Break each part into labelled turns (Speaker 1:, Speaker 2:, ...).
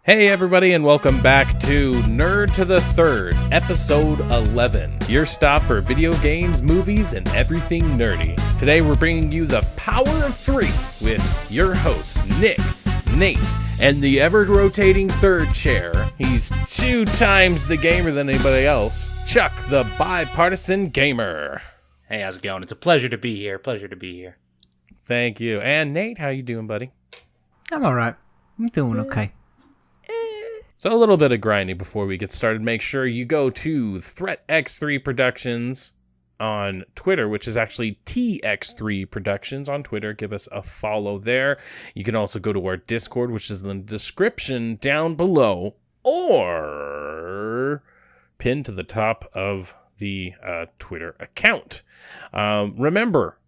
Speaker 1: Hey everybody, and welcome back to Nerd to the Third, episode 11, your stop for video games, movies, and everything nerdy. Today we're bringing you the power of three with your hosts, Nick, Nate, and the ever-rotating third chair. He's 2 times the gamer than anybody else, Chuck, the bipartisan gamer.
Speaker 2: Hey, how's it going? It's a pleasure to be here.
Speaker 1: Thank you. And Nate, how you doing, buddy?
Speaker 3: I'm alright. I'm doing okay.
Speaker 1: So a little bit of grinding before we get started. Make sure you go to ThreatX3 Productions on Twitter, which is actually TX3 Productions on Twitter. Give us a follow there. You can also go to our Discord, which is in the description down below, or pinned to the top of the Twitter account. Remember,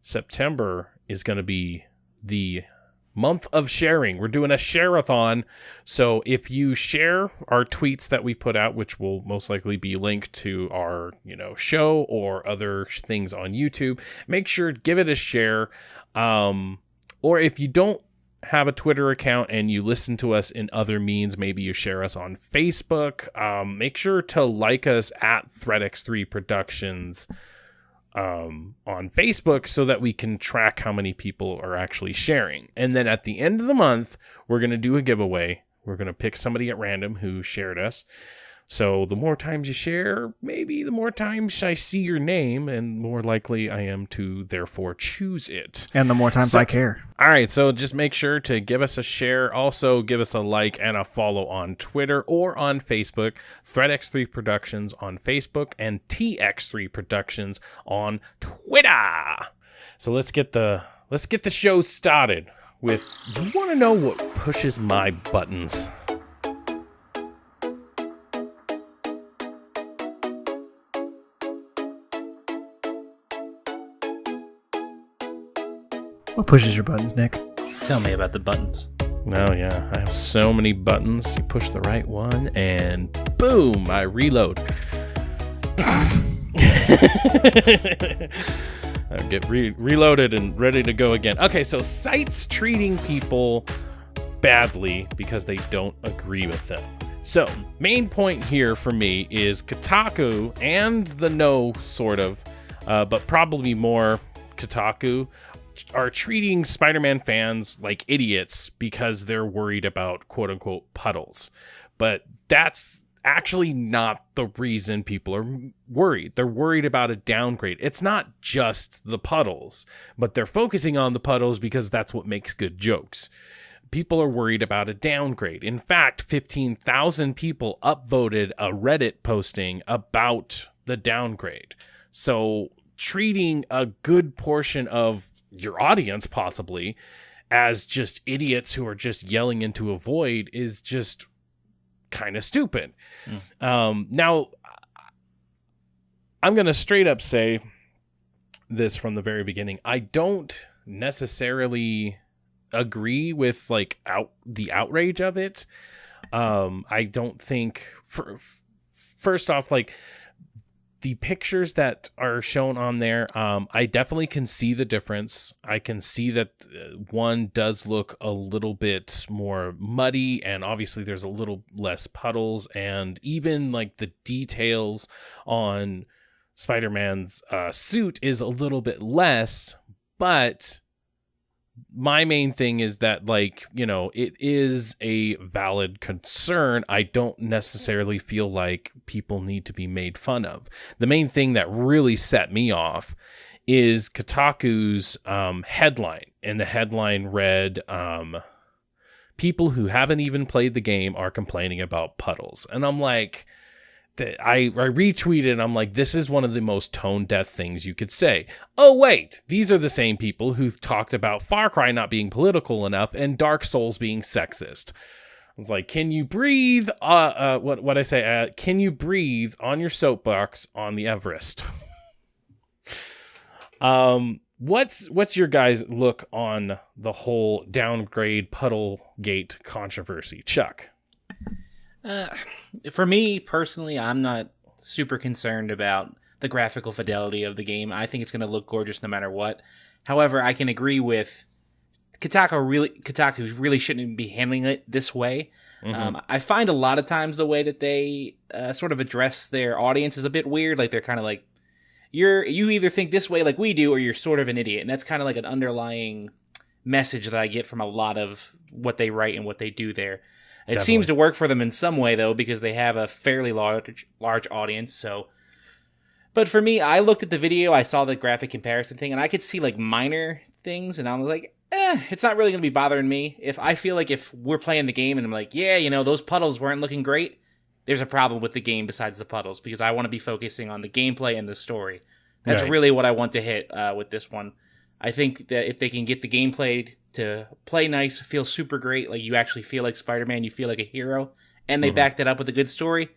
Speaker 1: September is going to be the month of sharing. We're doing a share-a-thon. So if you share our tweets that we put out, which will most likely be linked to our, show or other things on YouTube, make sure to give it a share. Or if you don't have a Twitter account and you listen to us in other means, maybe you share us on Facebook. Make sure to like us at ThreatX3 Productions on Facebook so that we can track how many people are actually sharing. And then at the end of the month, we're going to do a giveaway. We're going to pick somebody at random who shared us. So the more times you share, maybe the more times I see your name, and more likely I am to therefore choose it.
Speaker 3: And the more times I care.
Speaker 1: All right, so just make sure to give us a share. Also, give us a like and a follow on Twitter or on Facebook. ThreatX3 Productions on Facebook and TX3 Productions on Twitter. So let's get the show started with, you want to know what pushes my buttons?
Speaker 3: What pushes your buttons, Nick?
Speaker 2: Tell me about the buttons.
Speaker 1: Oh, yeah. I have so many buttons. You push the right one, and boom, I reload. I get reloaded and ready to go again. Okay, so sites treating people badly because they don't agree with them. So, main point here for me is Kotaku and the No, sort of, but probably more Kotaku, are treating Spider-Man fans like idiots because they're worried about quote-unquote puddles. But that's actually not the reason people are worried. They're worried about a downgrade. It's not just the puddles, but they're focusing on the puddles because that's what makes good jokes. People are worried about a downgrade. In fact, 15,000 people upvoted a Reddit posting about the downgrade. So treating a good portion of your audience possibly as just idiots who are just yelling into a void is just kind of stupid. Now, I'm going to straight up say this from the very beginning. I don't necessarily agree with the outrage of it. I don't think, first off, the pictures that are shown on there, I definitely can see the difference. I can see that one does look a little bit more muddy, and obviously there's a little less puddles, and even the details on Spider-Man's suit is a little bit less, but my main thing is that, it is a valid concern. I don't necessarily feel like people need to be made fun of. The main thing that really set me off is Kotaku's headline. And the headline read, people who haven't even played the game are complaining about puddles. And I'm like, I retweeted and I'm like, this is one of the most tone-deaf things you could say. Oh, wait, these are the same people who've talked about Far Cry not being political enough and Dark Souls being sexist. I was like, can you breathe? What I say? Can you breathe on your soapbox on the Everest? What's your guys' look on the whole downgrade Puddlegate controversy, Chuck?
Speaker 2: For me, personally, I'm not super concerned about the graphical fidelity of the game. I think it's going to look gorgeous no matter what. However, I can agree with Kotaku really shouldn't be handling it this way. I find a lot of times the way that they sort of address their audience is a bit weird. Like they're kind of like, you either think this way like we do, or you're sort of an idiot. And that's kind of like an underlying message that I get from a lot of what they write and what they do there. It
Speaker 1: Definitely.
Speaker 2: seems to work for them in some way, though, because they have a fairly large audience. So, but for me, I looked at the video, I saw the graphic comparison thing, and I could see like minor things, and I was like, it's not really going to be bothering me. If I feel like if we're playing the game and I'm like, yeah, those puddles weren't looking great, there's a problem with the game besides the puddles, because I want to be focusing on the gameplay and the story. That's
Speaker 1: Right.
Speaker 2: really what I want to hit with this one. I think that if they can get the gameplay to play nice, feel super great, like you actually feel like Spider-Man, you feel like a hero, and they back that up with a good story,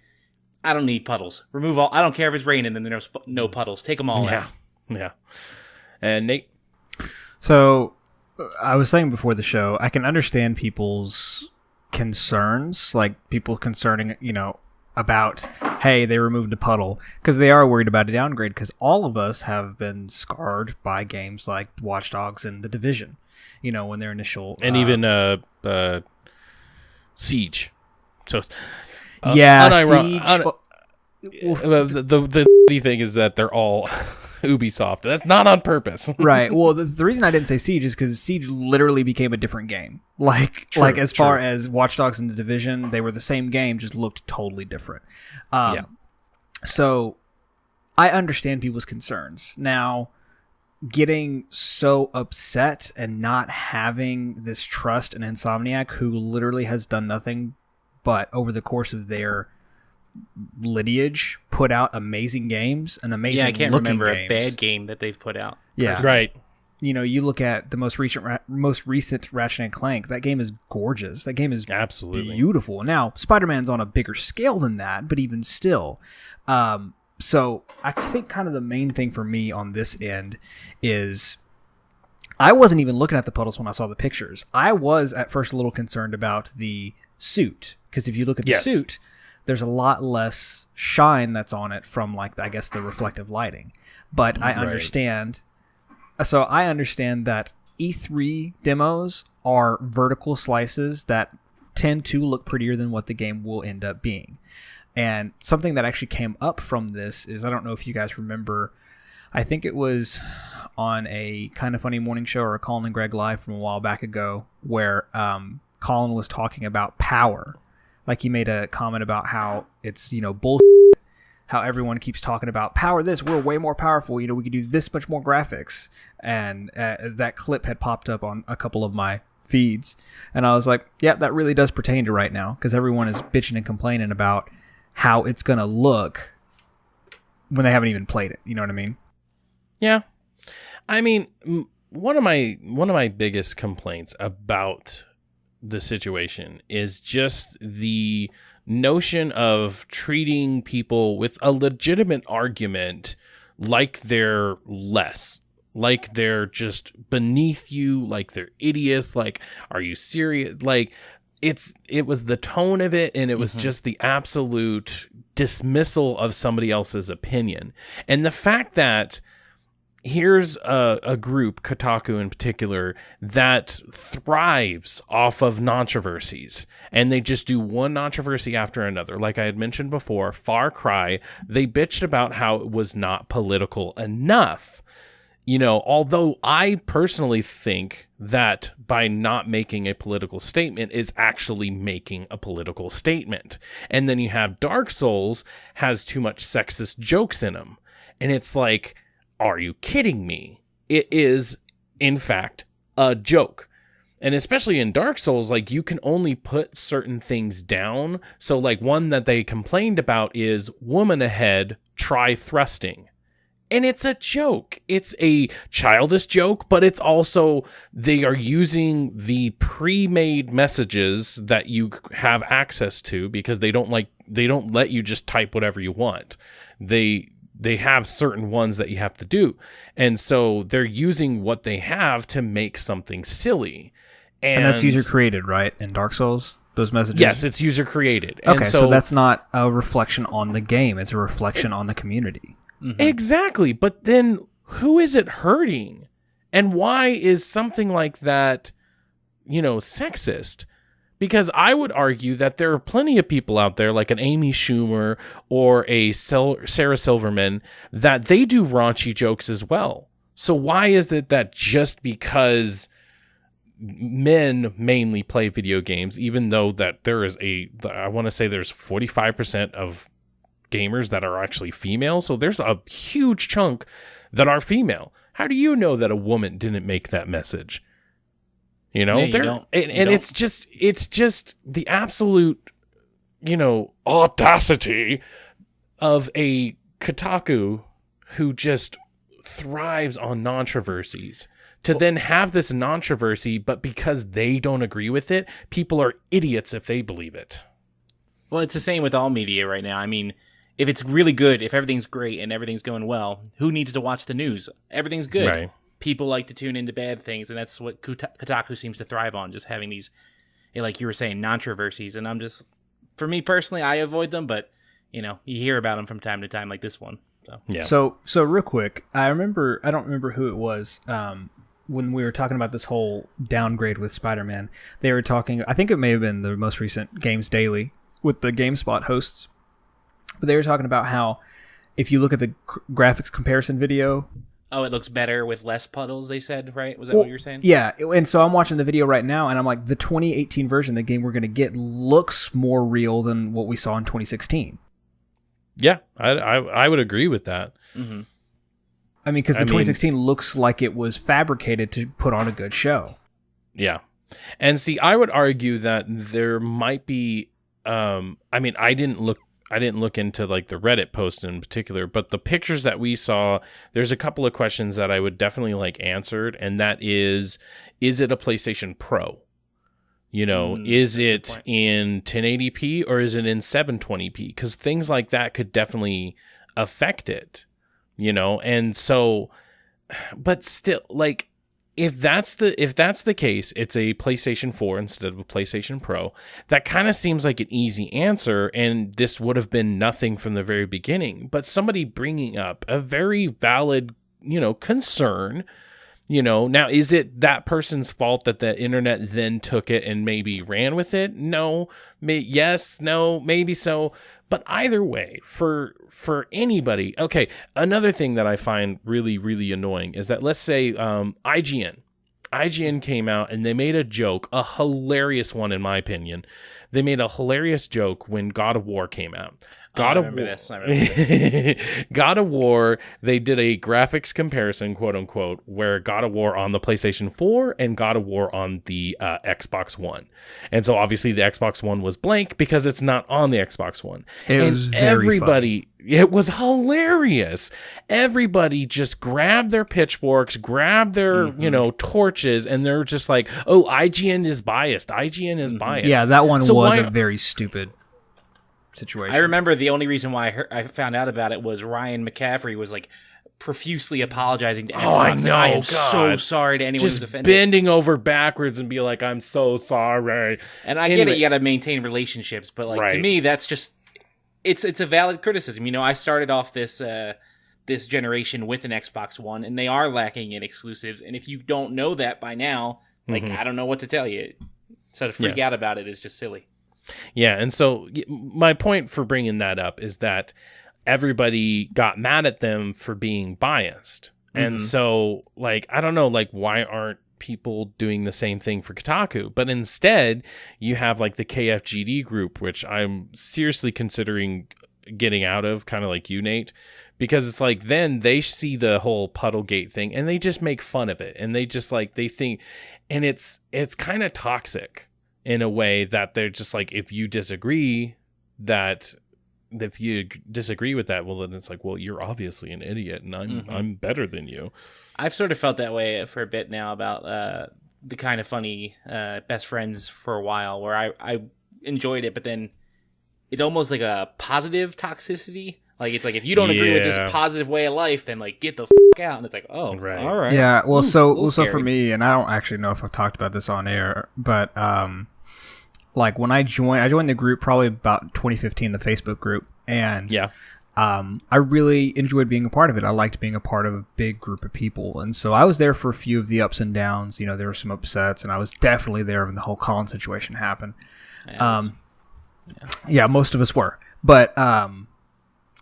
Speaker 2: I don't need puddles. Remove all. I don't care if it's raining and there's no puddles. Take them all out.
Speaker 1: Yeah. And Nate?
Speaker 3: So, I was saying before the show, I can understand people's concerns, like people concerning, about, hey, they removed a puddle, because they are worried about a downgrade, because all of us have been scarred by games like Watch Dogs and The Division, when their initial...
Speaker 1: And even Siege. So,
Speaker 3: Siege...
Speaker 1: the thing is that they're all Ubisoft. That's not on purpose.
Speaker 3: Right. Well, the reason I didn't say Siege is because Siege literally became a different game. Far as Watch Dogs and The Division, they were the same game, just looked totally different. So I understand people's concerns. Now, getting so upset and not having this trust in Insomniac, who literally has done nothing but over the course of their lineage put out amazing games and amazing
Speaker 2: I can't
Speaker 3: looking
Speaker 2: remember
Speaker 3: games.
Speaker 2: a bad game that they've put out.
Speaker 3: Yeah.
Speaker 1: Right.
Speaker 3: You look at the most recent Ratchet and Clank. That game is gorgeous. That game is
Speaker 1: Absolutely
Speaker 3: beautiful. Now, Spider-Man's on a bigger scale than that, but even still. So I think kind of the main thing for me on this end is I wasn't even looking at the puddles when I saw the pictures. I was at first a little concerned about the suit, because if you look at the suit, there's a lot less shine that's on it from, like, I guess, the reflective lighting. But I understand. So I understand that E3 demos are vertical slices that tend to look prettier than what the game will end up being. And something that actually came up from this is, I don't know if you guys remember, I think it was on a Kind of Funny morning show or a Colin and Greg Live from a while back ago, where Colin was talking about power. Like, he made a comment about how it's, bullshit, how everyone keeps talking about power this, we're way more powerful, we could do this much more graphics. And that clip had popped up on a couple of my feeds. And I was like, yeah, that really does pertain to right now, because everyone is bitching and complaining about how it's going to look when they haven't even played it. You know what I mean?
Speaker 1: Yeah. I mean, one of my biggest complaints about the situation is just the notion of treating people with a legitimate argument like they're less, like they're just beneath you, like they're idiots, like, are you serious? Like, it was the tone of it, and it was just the absolute dismissal of somebody else's opinion. And the fact that here's a group, Kotaku in particular, that thrives off of controversies, and they just do one controversy after another. Like I had mentioned before, Far Cry, they bitched about how it was not political enough. Although I personally think that by not making a political statement is actually making a political statement. And then you have Dark Souls has too much sexist jokes in them. And it's like, are you kidding me? It is, in fact, a joke. And especially in Dark Souls, like, you can only put certain things down. So, like, one that they complained about is woman ahead, try thrusting. And it's a joke. It's a childish joke, but it's also, they are using the pre-made messages that you have access to, because they don't let you just type whatever you want. They have certain ones that you have to do. And so they're using what they have to make something silly. And
Speaker 3: that's user created, right? In Dark Souls, those messages?
Speaker 1: Yes, it's user created.
Speaker 3: Okay,
Speaker 1: and
Speaker 3: so that's not a reflection on the game. It's a reflection on the community.
Speaker 1: Exactly. But then who is it hurting? And why is something like that, sexist? Because I would argue that there are plenty of people out there, like an Amy Schumer or a Sarah Silverman, that they do raunchy jokes as well. So why is it that just because men mainly play video games, even though that there is I want to say there's 45% of gamers that are actually female, so there's a huge chunk that are female. How do you know that a woman didn't make that message? You know, it's just the absolute, audacity of a Kotaku who just thrives on controversies to then have this controversy, but because they don't agree with it, people are idiots if they believe it.
Speaker 2: Well, it's the same with all media right now. I mean, if it's really good, if everything's great and everything's going well, who needs to watch the news? Everything's good.
Speaker 1: Right.
Speaker 2: People like to tune into bad things, and that's what Kotaku seems to thrive on, just having these, like you were saying, controversies. And for me personally, I avoid them, but, you hear about them from time to time, like this one. So
Speaker 1: yeah.
Speaker 3: So real quick, I don't remember who it was, when we were talking about this whole downgrade with Spider-Man. They were talking, I think it may have been the most recent Games Daily with the GameSpot hosts, but they were talking about how if you look at the graphics comparison video,
Speaker 2: it looks better with less puddles, they said, right? Was that what you were saying?
Speaker 3: Yeah, and so I'm watching the video right now, and I'm like, the 2018 version of the game we're going to get looks more real than what we saw in 2016.
Speaker 1: Yeah, I would agree with that.
Speaker 2: Mm-hmm.
Speaker 3: I mean, because the 2016 looks like it was fabricated to put on a good show.
Speaker 1: Yeah. And see, I would argue that there might be, I didn't look into like the Reddit post in particular, but the pictures that we saw, there's a couple of questions that I would definitely like answered. And that is it a PlayStation Pro? Is it in 1080p or is it in 720p? Because things like that could definitely affect it, and so, but still, like, if that's the case, it's a PlayStation 4 instead of a PlayStation Pro. That kind of seems like an easy answer, and this would have been nothing from the very beginning. But somebody bringing up a very valid, concern. Now, is it that person's fault that the internet then took it and maybe ran with it? No. Yes, no, maybe so. But either way, for anybody, okay, another thing that I find really, really annoying is that, let's say IGN came out and they made a joke, a hilarious one in my opinion. They made a hilarious joke when God of War came out. God of War, they did a graphics comparison, quote unquote, where God of War on the PlayStation 4 and God of War on the Xbox One. And so obviously the Xbox One was blank because it's not on the Xbox One.
Speaker 3: It was very funny.
Speaker 1: It was hilarious. Everybody just grabbed their pitchforks, grabbed their, torches, and they're just like, oh, IGN is biased. IGN is biased.
Speaker 3: Yeah, that one was a very stupid situation.
Speaker 2: I remember the only reason why I found out about it was Ryan McCaffrey was like profusely apologizing to Xbox.
Speaker 1: Oh, I know.
Speaker 2: I am so sorry to anyone
Speaker 1: just
Speaker 2: who's offended.
Speaker 1: Bending over backwards and be like, I'm so sorry.
Speaker 2: And I get it, you got to maintain relationships, but like to me, that's just it's a valid criticism. I started off this generation with an Xbox One, and they are lacking in exclusives. And if you don't know that by now, like I don't know what to tell you. So to freak out about it is just silly.
Speaker 1: Yeah, and so my point for bringing that up is that everybody got mad at them for being biased. And so, like, I don't know, like, why aren't people doing the same thing for Kotaku? But instead, you have, like, the KFGD group, which I'm seriously considering getting out of, kind of like you, Nate, because it's like then they see the whole Puddlegate thing and they just make fun of it. And they just, like, they think, and it's kind of toxic. In a way that they're just like, if you disagree with that, well, then it's like, well, you're obviously an idiot, and I'm better than you.
Speaker 2: I've sort of felt that way for a bit now about the kind of funny best friends for a while, where I enjoyed it, but then it's almost like a positive toxicity. Like, it's like, if you don't agree with this positive way of life, then like get the out. And it's like, oh, all right.
Speaker 3: Yeah. Well, so for me, and I don't actually know if I've talked about this on air, but like when I joined the group probably about 2015, the Facebook group, and I really enjoyed being a part of it. I liked being a part of a big group of people. And so I was there for a few of the ups and downs. You know, there were some upsets, and I was definitely there when the whole Colin situation happened. Yeah, most of us were. But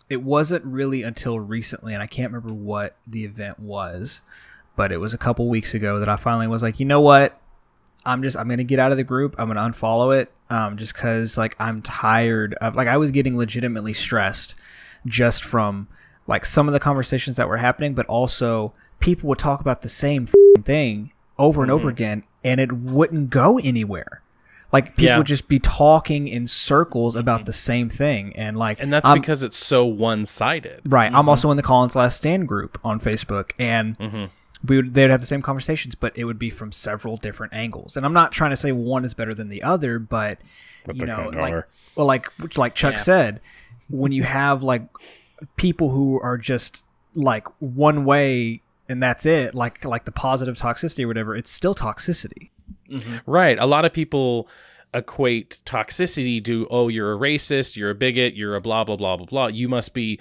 Speaker 3: it wasn't really until recently, and I can't remember what the event was, but it was a couple weeks ago that I finally was like, you know what? I'm going to get out of the group. I'm going to unfollow it just because, like, I'm tired of, like, I was getting legitimately stressed just from, like, some of the conversations that were happening, but also people would talk about the same thing over and over again, and it wouldn't go anywhere. Like, people would just be talking in circles about the same thing. And
Speaker 1: that's because it's so one-sided.
Speaker 3: Right. I'm also in the Colin's Last Stand group on Facebook, and they'd have the same conversations, but it would be from several different angles. And I'm not trying to say one is better than the other, but you know, like Chuck said, when you have like people who are just like one way and that's it, like the positive toxicity or whatever, it's still toxicity.
Speaker 1: Right. A lot of people equate toxicity to, oh, you're a racist, you're a bigot, you're a blah blah blah blah blah. You must be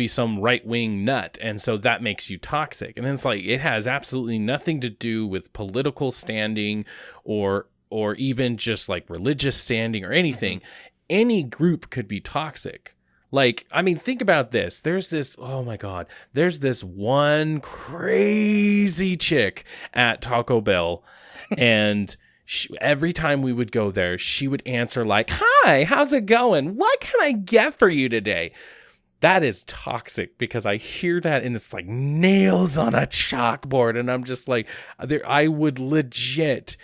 Speaker 1: some right-wing nut, and so that makes you toxic. And it's like, it has absolutely nothing to do with political standing or even just like religious standing or anything. Any group could be toxic. Like, I mean, think about this. There's this one crazy chick at Taco Bell, and every time we would go there, she would answer like, "Hi, how's it going? What can I get for you today?" That is toxic, because I hear that and it's like nails on a chalkboard, and I'm just like, I would legit,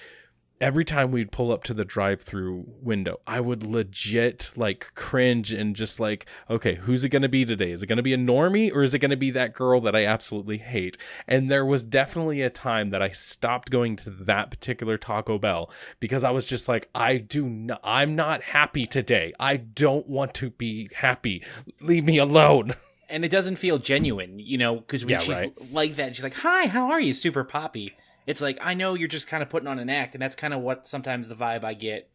Speaker 1: every time we'd pull up to the drive-through window, I would legit like cringe and just like, okay, who's it going to be today? Is it going to be a normie, or is it going to be that girl that I absolutely hate? And there was definitely a time that I stopped going to that particular Taco Bell because I was just like, I'm not happy today. I don't want to be happy. Leave me alone.
Speaker 2: And it doesn't feel genuine, you know, because when she's like that, she's like, "Hi, how are you?" Super poppy. It's like, I know you're just kind of putting on an act, and that's kind of what sometimes the vibe I get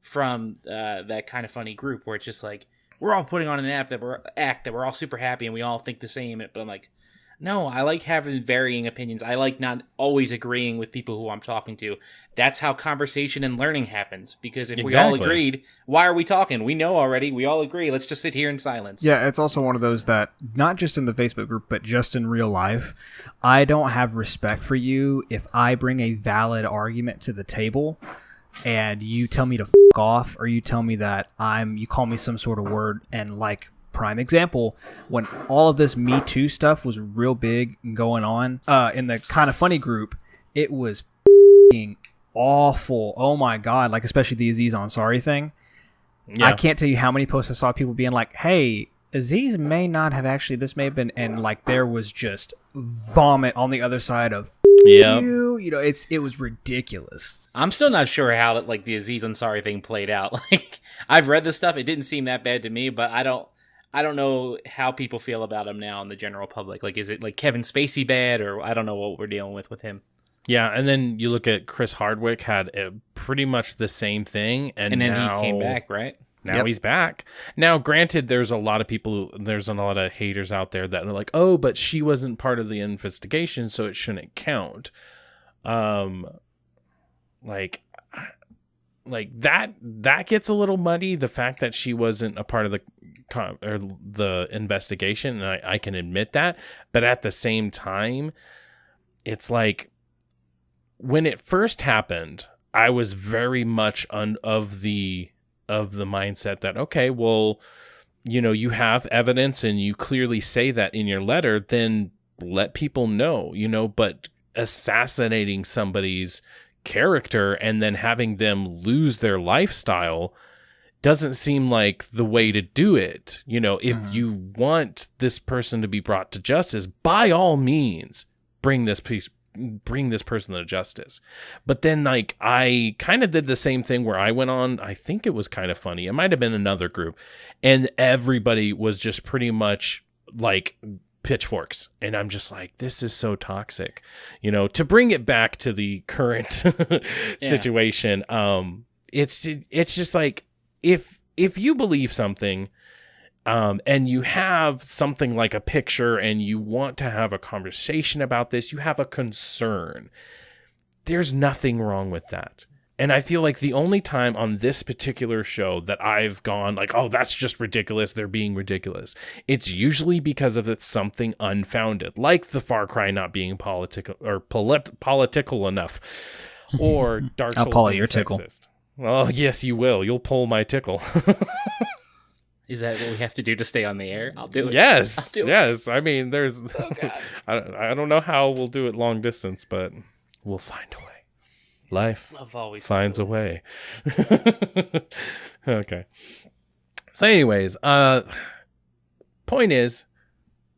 Speaker 2: from that kind of funny group, where it's just like, we're all putting on an act that we're all super happy and we all think the same. But I'm like, no, I like having varying opinions. I like not always agreeing with people who I'm talking to. That's how conversation and learning happens. Because if we all agreed, why are we talking? We know already. We all agree. Let's just sit here in silence.
Speaker 3: Yeah, it's also one of those that, not just in the Facebook group, but just in real life, I don't have respect for you if I bring a valid argument to the table and you tell me to f*** off, or you tell me that you call me some sort of word. And like, prime example, when all of this Me Too stuff was real big and going on in the Kind of Funny group, it was f***ing awful. Oh my god, like especially the Aziz Ansari thing. Yeah. I can't tell you how many posts I saw people being like, "Hey, Aziz may not have actually, this may have been," and like there was just vomit on the other side of you. You know, it was ridiculous.
Speaker 2: I'm still not sure how like the Aziz Ansari thing played out. Like, I've read the stuff; it didn't seem that bad to me, but I don't know how people feel about him now in the general public. Like, is it like Kevin Spacey bad, or I don't know what we're dealing with him.
Speaker 1: Yeah, and then you look at Chris Hardwick, had pretty much the same thing, and
Speaker 2: then
Speaker 1: now,
Speaker 2: he came back, right?
Speaker 1: Now he's back. Now, granted, there's a lot of haters out there that are like, "Oh, but she wasn't part of the investigation, so it shouldn't count." Like that gets a little muddy. The fact that she wasn't a part of the investigation, and I can admit that, but at the same time, it's like, when it first happened, I was very much of the mindset that, okay, well, you know, you have evidence and you clearly say that in your letter, then let people know, you know. But assassinating somebody's character and then having them lose their lifestyle doesn't seem like the way to do it. You know, if you want this person to be brought to justice, by all means, bring this person to justice. But then, like, I kind of did the same thing where I went on, I think it was Kind of Funny, it might have been another group, and everybody was just pretty much like pitchforks, and I'm just like, this is so toxic. You know, to bring it back to the current situation, it's just like, if you believe something, and you have something like a picture and you want to have a conversation about this, you have a concern, there's nothing wrong with that. And I feel like the only time on this particular show that I've gone like, oh, that's just ridiculous, they're being ridiculous, it's usually because of it's something unfounded, like the Far Cry not being political or political enough, or Dark Souls
Speaker 3: pull
Speaker 1: being
Speaker 3: your tickle.
Speaker 1: sexist. Well, yes, you will. You'll pull my tickle.
Speaker 2: Is that what we have to do to stay on the air? I'll do it.
Speaker 1: Yes.
Speaker 2: I'll do it.
Speaker 1: Yes. I mean, there's.
Speaker 2: Oh, God.
Speaker 1: I don't know how we'll do it long distance, but we'll find a way. Life
Speaker 2: Love always
Speaker 1: finds a way. Okay. So, anyways, point is,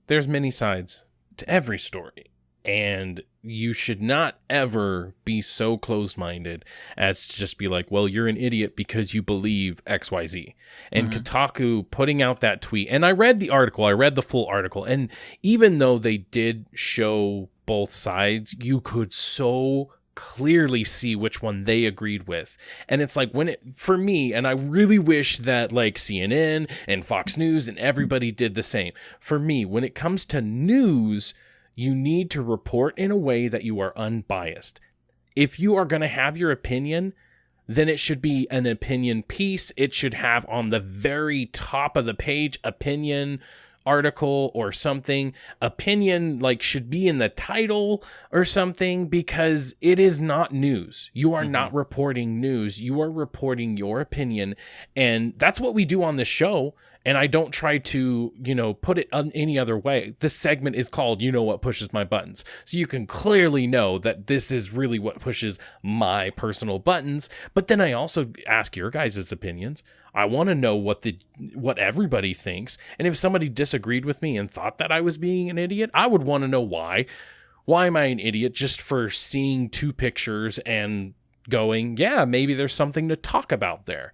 Speaker 1: there's many sides to every story, and you should not ever be so closed-minded as to just be like, well, you're an idiot because you believe XYZ. And Kotaku putting out that tweet, and I read the article, I read the full article, and even though they did show both sides, you could so clearly see which one they agreed with. And it's like, when it, for me, and I really wish that like CNN and Fox News and everybody did the same. For me, when it comes to news, you need to report in a way that you are unbiased. If you are going to have your opinion, then it should be an opinion piece. It should have on the very top of the page, opinion article or something. Opinion like should be in the title or something, because it is not news. You are not reporting news. You are reporting your opinion. And that's what we do on this show. And I don't try to, put it any other way. This segment is called, what pushes my buttons. So you can clearly know that this is really what pushes my personal buttons. But then I also ask your guys' opinions. I want to know what everybody thinks. And if somebody disagreed with me and thought that I was being an idiot, I would want to know why. Why am I an idiot just for seeing two pictures and going, yeah, maybe there's something to talk about there.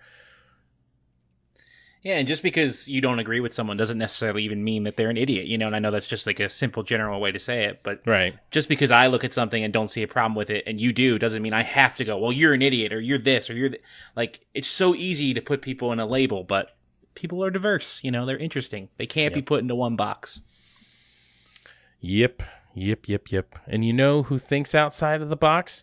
Speaker 2: Yeah, and just because you don't agree with someone doesn't necessarily even mean that they're an idiot, and I know that's just like a simple general way to say it, but
Speaker 1: right. Just
Speaker 2: because I look at something and don't see a problem with it and you do, doesn't mean I have to go, well, you're an idiot, or you're this, or you're like, it's so easy to put people in a label, but people are diverse, they're interesting. They can't be put into one box.
Speaker 1: Yep. And you know who thinks outside of the box?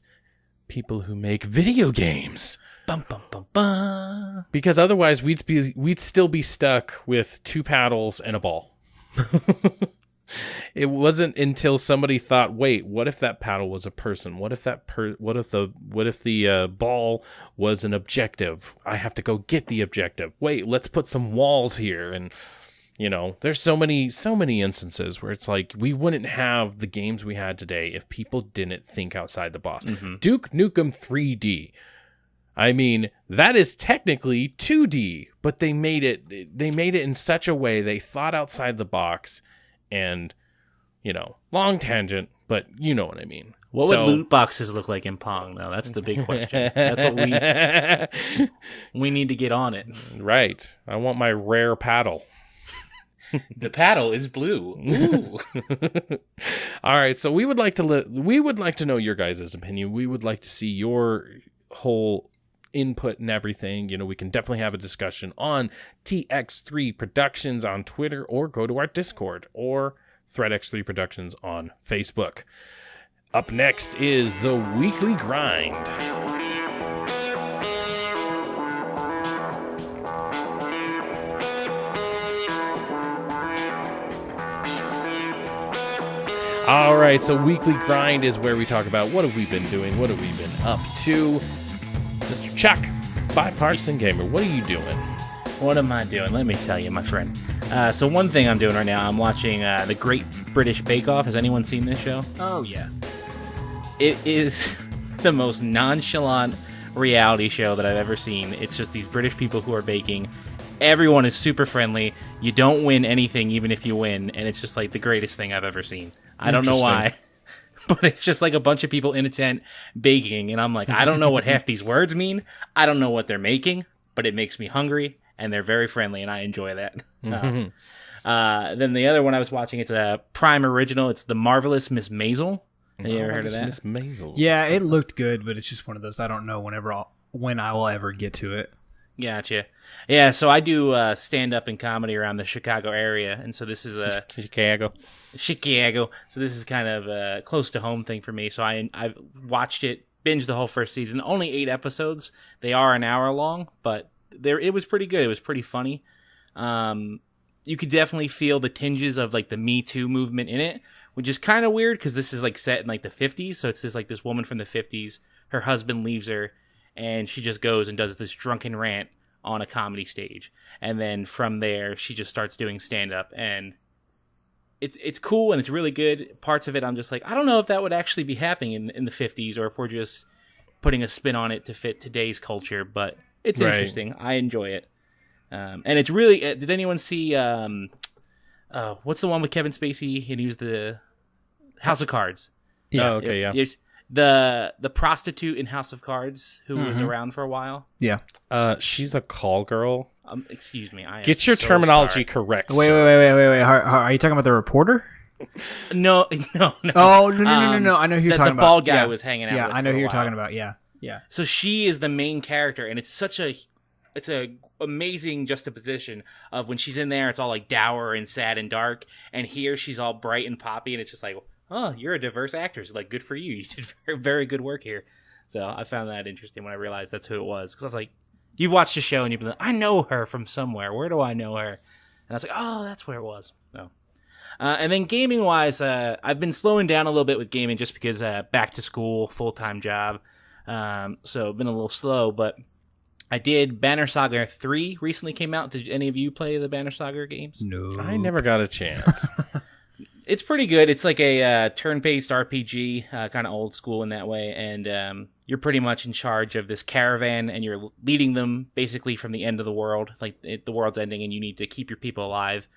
Speaker 1: People who make video games.
Speaker 2: Bum, bum, bum, bum.
Speaker 1: Because otherwise we'd still be stuck with two paddles and a ball. It wasn't until somebody thought, wait, what if that paddle was a person? What if the ball was an objective? I have to go get the objective. Wait, let's put some walls here. And there's so many instances where it's like, we wouldn't have the games we had today if people didn't think outside the box. Duke Nukem 3D. I mean, that is technically 2D, but they made it in such a way, they thought outside the box, and, long tangent, but you know what I mean.
Speaker 2: What would loot boxes look like in Pong, though? That's the big question. That's what we need to get on it.
Speaker 1: Right. I want my rare paddle.
Speaker 2: The paddle is blue. Ooh.
Speaker 1: All right, so we would like to know your guys' opinion. We would like to see your whole input and everything. We can definitely have a discussion on TX3 Productions on Twitter, or go to our Discord, or ThreadX3 Productions on Facebook. Up next is the Weekly Grind. All right, so Weekly Grind is where we talk about what have we been doing, what have we been up to. Mr. Chuck, Bipartisan Gamer, what are you doing?
Speaker 2: What am I doing? Let me tell you, my friend. So one thing I'm doing right now, I'm watching The Great British Bake Off. Has anyone seen this show?
Speaker 3: Oh, yeah.
Speaker 2: It is the most nonchalant reality show that I've ever seen. It's just these British people who are baking. Everyone is super friendly. You don't win anything even if you win, and it's just like the greatest thing I've ever seen. I don't know why, but it's just like a bunch of people in a tent baking, and I'm like, I don't know what half these words mean. I don't know what they're making, but it makes me hungry, and they're very friendly, and I enjoy that. Then the other one I was watching, it's a Prime original. It's The Marvelous Miss Maisel. Have you ever heard of that?
Speaker 1: Miss Maisel.
Speaker 3: Yeah, it looked good, but it's just one of those I don't know when I will ever get to it.
Speaker 2: Gotcha. Yeah, so I do stand-up and comedy around the Chicago area, and so this is
Speaker 1: Chicago.
Speaker 2: So this is kind of a close to home thing for me. So I've watched it, binged the whole first season. Only 8 episodes. They are an hour long, but it was pretty good. It was pretty funny. You could definitely feel the tinges of like the Me Too movement in it, which is kind of weird because this is like set in like the 50s. So it's this woman from the 50s. Her husband leaves her, and she just goes and does this drunken rant on a comedy stage. And then from there, she just starts doing stand-up, and it's cool and it's really good. Parts of it, I'm just like, I don't know if that would actually be happening in the 50s or if we're just putting a spin on it to fit today's culture, but it's interesting. I enjoy it. And it's really, did anyone see, what's the one with Kevin Spacey? And he was the House of Cards.
Speaker 1: Yeah. Oh, okay, yeah.
Speaker 2: There's the prostitute in House of Cards who was around for a while.
Speaker 3: Yeah.
Speaker 1: She's a call girl.
Speaker 2: Excuse me.
Speaker 1: Get your terminology correct.
Speaker 3: Wait. Are you talking about the reporter?
Speaker 2: No.
Speaker 3: Oh, no. I know who you're talking about.
Speaker 2: The bald guy was hanging out
Speaker 3: with.
Speaker 2: Yeah,
Speaker 3: I know who you're talking about. Yeah.
Speaker 2: So she is the main character, and it's a amazing juxtaposition of when she's in there, it's all like dour and sad and dark, and here she's all bright and poppy, and it's just like, oh, you're a diverse actor. So like, good for you. You did very, very good work here. So I found that interesting when I realized that's who it was, because I was like, you've watched the show and you've been like, I know her from somewhere. Where do I know her? And I was like, oh, that's where it was. No. And then gaming wise, I've been slowing down a little bit with gaming just because back to school, full-time job. So I've been a little slow, but I did. Banner Saga 3 recently came out. Did any of you play the Banner Saga games?
Speaker 3: No.
Speaker 1: I never got a chance.
Speaker 2: It's pretty good. It's like a turn-based RPG, kind of old school in that way, and you're pretty much in charge of this caravan, and you're leading them basically from the end of the world. Like the world's ending, and you need to keep your people alive.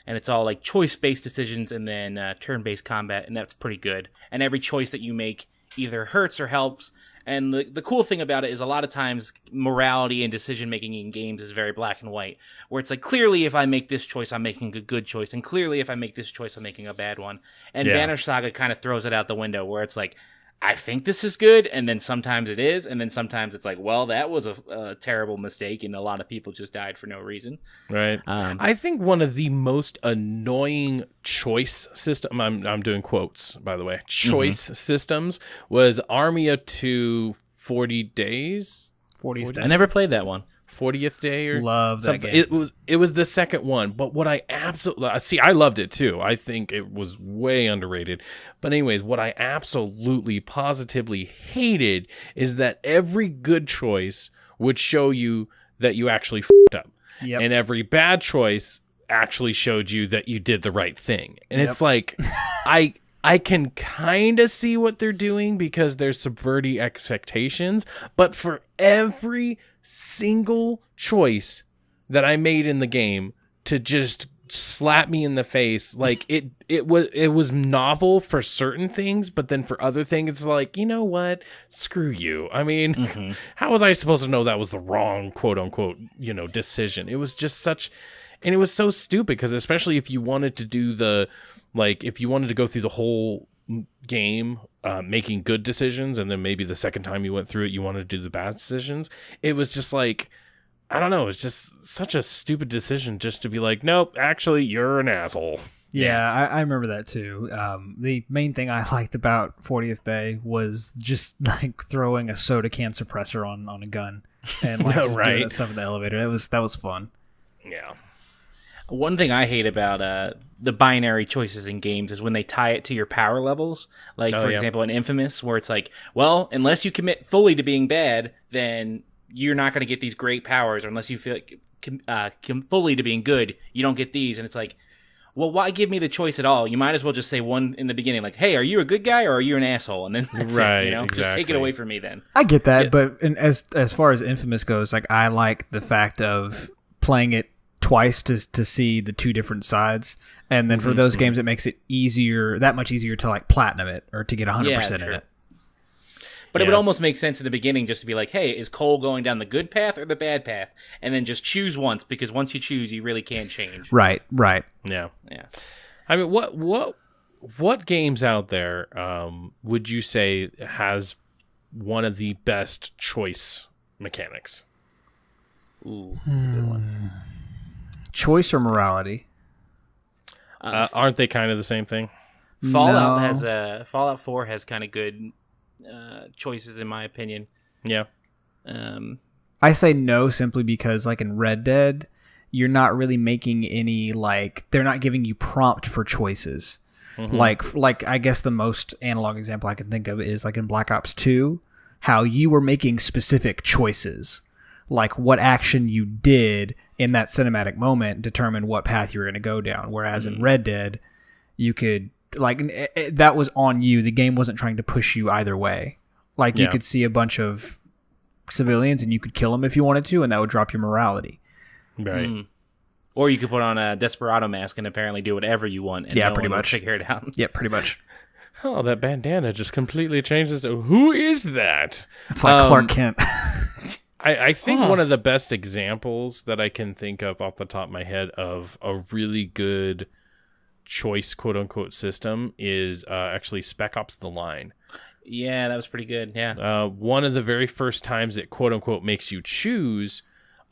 Speaker 2: And it's all like choice-based decisions and then turn-based combat, and that's pretty good. And every choice that you make either hurts or helps. And the cool thing about it is a lot of times morality and decision-making in games is very black and white, where it's like, clearly if I make this choice, I'm making a good choice, and clearly if I make this choice, I'm making a bad one. And Banner Saga kind of throws it out the window, where it's like, I think this is good, and then sometimes it is, and then sometimes it's like, well, that was a terrible mistake, and a lot of people just died for no reason.
Speaker 1: Right. I think one of the most annoying choice system, I'm doing quotes, by the way, choice systems was Armia 2 40 Days.
Speaker 3: 40th Day.
Speaker 2: I never played that one.
Speaker 1: 40th Day or
Speaker 3: love that
Speaker 1: something.
Speaker 3: game.
Speaker 1: It was the second one, but what I absolutely I loved it too. I think it was way underrated. But anyways, what I absolutely positively hated is that every good choice would show you that you actually f***ed up.
Speaker 3: Yep.
Speaker 1: And every bad choice actually showed you that you did the right thing. And it's like I can kind of see what they're doing because they're subverting expectations, but for every single choice that I made in the game to just slap me in the face, like it was novel for certain things, but then for other things it's like, you know what, screw you. I mean, how was I supposed to know that was the wrong quote unquote decision? It was just such, and it was so stupid, because especially if you wanted to do if you wanted to go through the whole game making good decisions, and then maybe the second time you went through it you wanted to do the bad decisions, it was just like, I don't know, it's just such a stupid decision just to be like, nope, actually you're an asshole.
Speaker 3: Yeah, I remember that too. The main thing I liked about 40th Day was just like throwing a soda can suppressor on a gun and like just doing that stuff in the elevator. That was fun.
Speaker 1: Yeah.
Speaker 2: One thing I hate about the binary choices in games is when they tie it to your power levels. Like, for example, in Infamous, where it's like, well, unless you commit fully to being bad, then you're not going to get these great powers. Or unless you feel fully to being good, you don't get these. And it's like, well, why give me the choice at all? You might as well just say one in the beginning, like, hey, are you a good guy or are you an asshole? And then that's it,
Speaker 1: exactly.
Speaker 2: Just take it away from me then.
Speaker 3: I get that, but as far as Infamous goes, like, I like the fact of playing it twice to see the two different sides, and then for those games it makes it that much easier to like platinum it or to get 100% in it.
Speaker 2: But it would almost make sense in the beginning just to be like, hey, is Cole going down the good path or the bad path? And then just choose once, because once you choose, you really can't change.
Speaker 3: Right.
Speaker 1: Yeah. I mean, what games out there would you say has one of the best choice mechanics?
Speaker 2: Ooh, that's a good one.
Speaker 3: Choice or morality?
Speaker 1: Aren't they kind of the same thing?
Speaker 2: Fallout 4 has kind of good choices in my opinion.
Speaker 1: Yeah.
Speaker 3: I say no simply because, like in Red Dead, you're not really making any, like, they're not giving you prompt for choices. Like I guess the most analog example I can think of is like in Black Ops 2, how you were making specific choices. Like what action you did in that cinematic moment determined what path you were going to go down. Whereas in Red Dead, you could, like, that was on you. The game wasn't trying to push you either way. Like you could see a bunch of civilians and you could kill them if you wanted to, and that would drop your morality.
Speaker 1: Right.
Speaker 2: Or you could put on a Desperado mask and apparently do whatever you want. And
Speaker 3: pretty much.
Speaker 2: Figure it out.
Speaker 3: Yeah, pretty much.
Speaker 1: Oh, that bandana just completely changes. Who is that?
Speaker 3: It's like Clark Kent.
Speaker 1: I think one of the best examples that I can think of off the top of my head of a really good choice, quote unquote, system is actually Spec Ops: The Line.
Speaker 2: Yeah, that was pretty good. Yeah.
Speaker 1: One of the very first times it, quote unquote, makes you choose.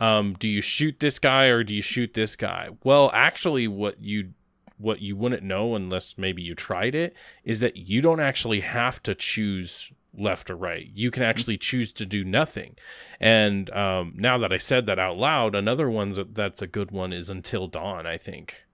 Speaker 1: Do you shoot this guy or do you shoot this guy? Well, actually, what you wouldn't know unless maybe you tried it is that you don't actually have to choose left or right. You can actually choose to do nothing. And now that I said that out loud, another one that's a good one is Until Dawn, I think.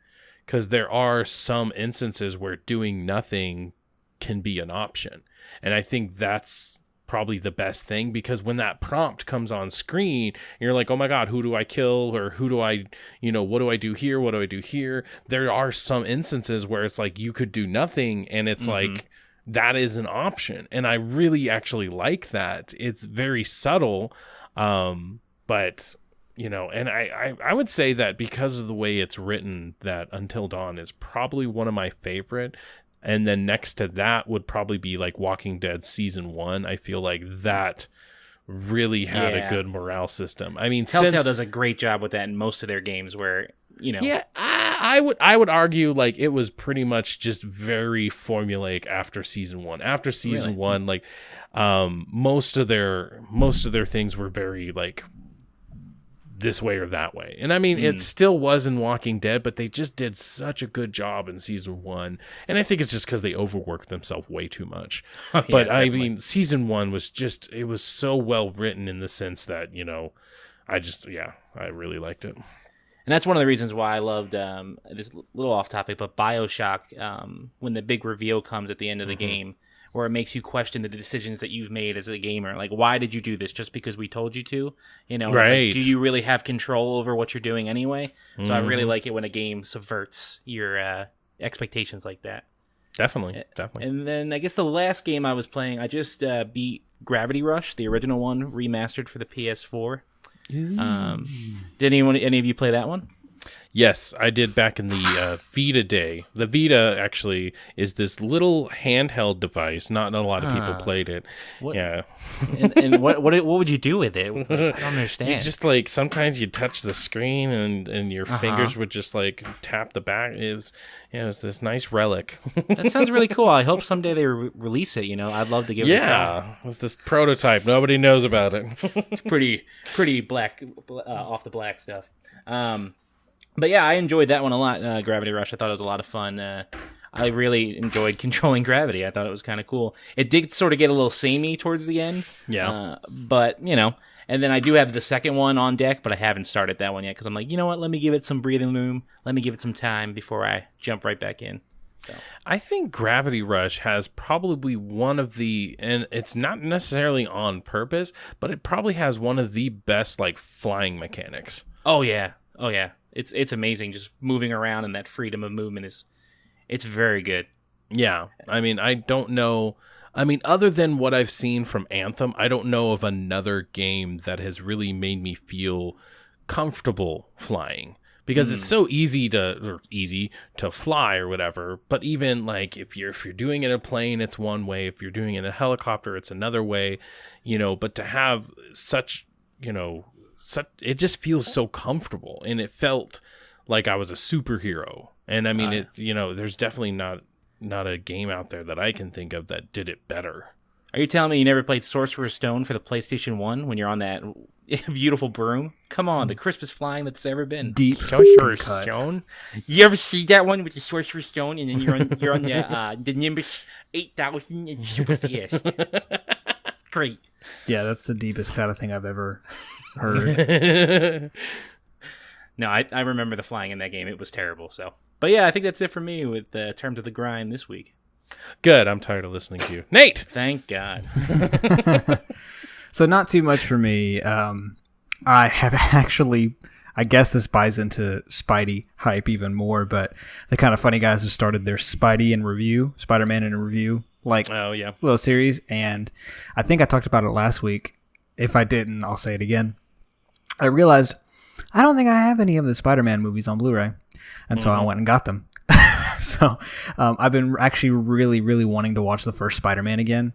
Speaker 1: Because there are some instances where doing nothing can be an option. And I think that's probably the best thing, because when that prompt comes on screen, you're like, oh my God, who do I kill? Or who do I, what do I do here? What do I do here? There are some instances where it's like you could do nothing, and it's like, that is an option. And I really actually like that. It's very subtle. But, and I would say that because of the way it's written, that Until Dawn is probably one of my favorite. And then next to that would probably be like Walking Dead Season 1. I feel like that really had a good morale system. I mean,
Speaker 2: Telltale does a great job with that in most of their games where,
Speaker 1: Yeah, I would argue like it was pretty much just very formulaic after Season 1. After Season 1, like most of their things were very like this way or that way. And I mean, it still was in Walking Dead, but they just did such a good job in Season 1. And I think it's just because they overworked themselves way too much. But definitely. I mean, Season 1 was just, it was so well written in the sense that, I really liked it.
Speaker 2: And that's one of the reasons why I loved this little off topic, but BioShock, when the big reveal comes at the end of the game, where it makes you question the decisions that you've made as a gamer. Like, why did you do this? Just because we told you to?
Speaker 1: Right.
Speaker 2: Like, do you really have control over what you're doing anyway? So I really like it when a game subverts your expectations like that.
Speaker 1: Definitely.
Speaker 2: And then I guess the last game I was playing, I just beat Gravity Rush, the original one, remastered for the PS4. Did any of you play that one?
Speaker 1: Yes, I did back in the Vita day. The Vita actually is this little handheld device. Not a lot of people played it.
Speaker 2: What?
Speaker 1: Yeah.
Speaker 2: and what would you do with it? I don't understand.
Speaker 1: You just like sometimes you touch the screen and your fingers would just like tap the back. It was this nice relic.
Speaker 2: That sounds really cool. I hope someday they release it. I'd love to give it a try.
Speaker 1: It was this prototype. Nobody knows about it.
Speaker 2: It's pretty black, off the black stuff. But yeah, I enjoyed that one a lot, Gravity Rush. I thought it was a lot of fun. I really enjoyed controlling gravity. I thought it was kind of cool. It did sort of get a little samey towards the end.
Speaker 1: Yeah.
Speaker 2: But, and then I do have the second one on deck, but I haven't started that one yet because I'm like, you know what? Let me give it some breathing room. Let me give it some time before I jump right back in. So.
Speaker 1: I think Gravity Rush has probably one of the, and it's not necessarily on purpose, but it probably has one of the best like flying mechanics.
Speaker 2: Oh, yeah. It's amazing. Just moving around and that freedom of movement it's very good.
Speaker 1: Yeah. I mean, I don't know. I mean, other than what I've seen from Anthem, I don't know of another game that has really made me feel comfortable flying, because it's so easy to fly or whatever. But even like if you're doing it in a plane, it's one way. If you're doing it in a helicopter, it's another way, but to have such, it just feels so comfortable, and it felt like I was a superhero. And I mean, there's definitely not a game out there that I can think of that did it better.
Speaker 2: Are you telling me you never played Sorcerer's Stone for the PlayStation 1 when you're on that beautiful broom. Come on, the crispest flying that's ever been.
Speaker 3: Deep
Speaker 1: Sorcerer's
Speaker 3: cut.
Speaker 1: Stone.
Speaker 2: You ever see that one with the Sorcerer's Stone, and then you're on the Nimbus 8000 and super fast? Great.
Speaker 3: Yeah, that's the deepest kind of thing I've ever heard.
Speaker 2: No, I remember the flying in that game. It was terrible. So, but yeah, I think that's it for me with terms of the grind this week.
Speaker 1: Good. I'm tired of listening to you, Nate.
Speaker 2: Thank God.
Speaker 3: So not too much for me. I have actually, I guess this buys into Spidey hype even more, but the Kind of Funny guys have started their Spider-Man in review,
Speaker 1: Oh yeah.
Speaker 3: little series, and I think I talked about it last week. If I didn't, I'll say it again. I realized I don't think I have any of the Spider-Man movies on Blu-ray, and so I went and got them. So I've been actually really, really wanting to watch the first Spider-Man again,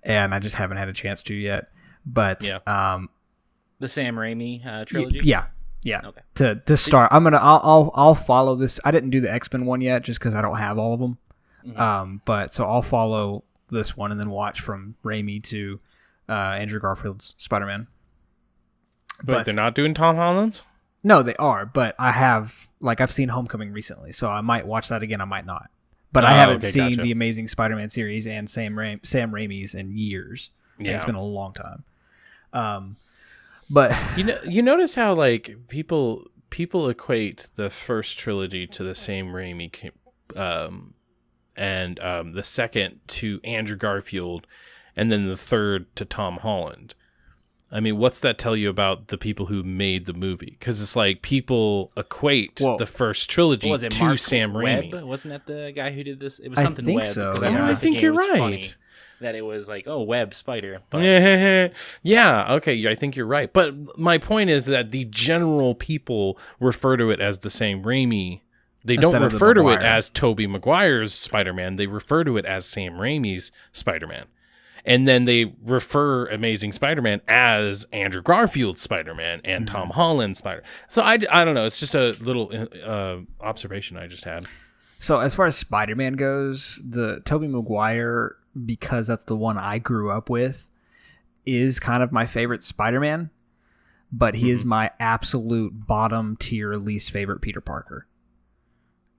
Speaker 3: and I just haven't had a chance to yet. But
Speaker 2: the Sam Raimi trilogy.
Speaker 3: Yeah.
Speaker 2: Okay.
Speaker 3: To start, I'll follow this. I didn't do the X-Men one yet, just because I don't have all of them.
Speaker 2: Mm-hmm.
Speaker 3: But so I'll follow this one and then watch from Raimi to Andrew Garfield's Spider-Man.
Speaker 1: But they're not doing Tom Holland's?
Speaker 3: No, they are. But I've seen Homecoming recently, so I might watch that again. I might not. But I haven't seen
Speaker 1: gotcha.
Speaker 3: the Amazing Spider-Man series and Sam Raimi's in years.
Speaker 1: Yeah.
Speaker 3: It's been a long time. But
Speaker 1: you notice how like people equate the first trilogy to the Sam Raimi, and the second to Andrew Garfield, and then the third to Tom Holland. I mean, what's that tell you about the people who made the movie? Because it's like people equate the first trilogy to
Speaker 2: Mark
Speaker 1: Sam Raimi.
Speaker 2: Webb? Wasn't that the guy who did this? It was
Speaker 3: I
Speaker 2: something
Speaker 3: think
Speaker 2: Webb.
Speaker 3: so,
Speaker 2: because
Speaker 3: yeah.
Speaker 2: remember
Speaker 3: I
Speaker 2: the
Speaker 1: think
Speaker 2: game
Speaker 1: you're
Speaker 2: was
Speaker 1: right.
Speaker 2: funny that it was like, oh, Webb, Spider. But
Speaker 1: Yeah, okay, I think you're right. But my point is that the general people refer to it as the Sam Raimi. They don't refer to it as Tobey Maguire's Spider-Man. They refer to it as Sam Raimi's Spider-Man. And then they refer Amazing Spider-Man as Andrew Garfield's Spider-Man and Tom Holland's Spider-Man. So I don't know. It's just a little observation I just had.
Speaker 3: So as far as Spider-Man goes, the Tobey Maguire, because that's the one I grew up with, is kind of my favorite Spider-Man, but he is my absolute bottom tier least favorite Peter Parker.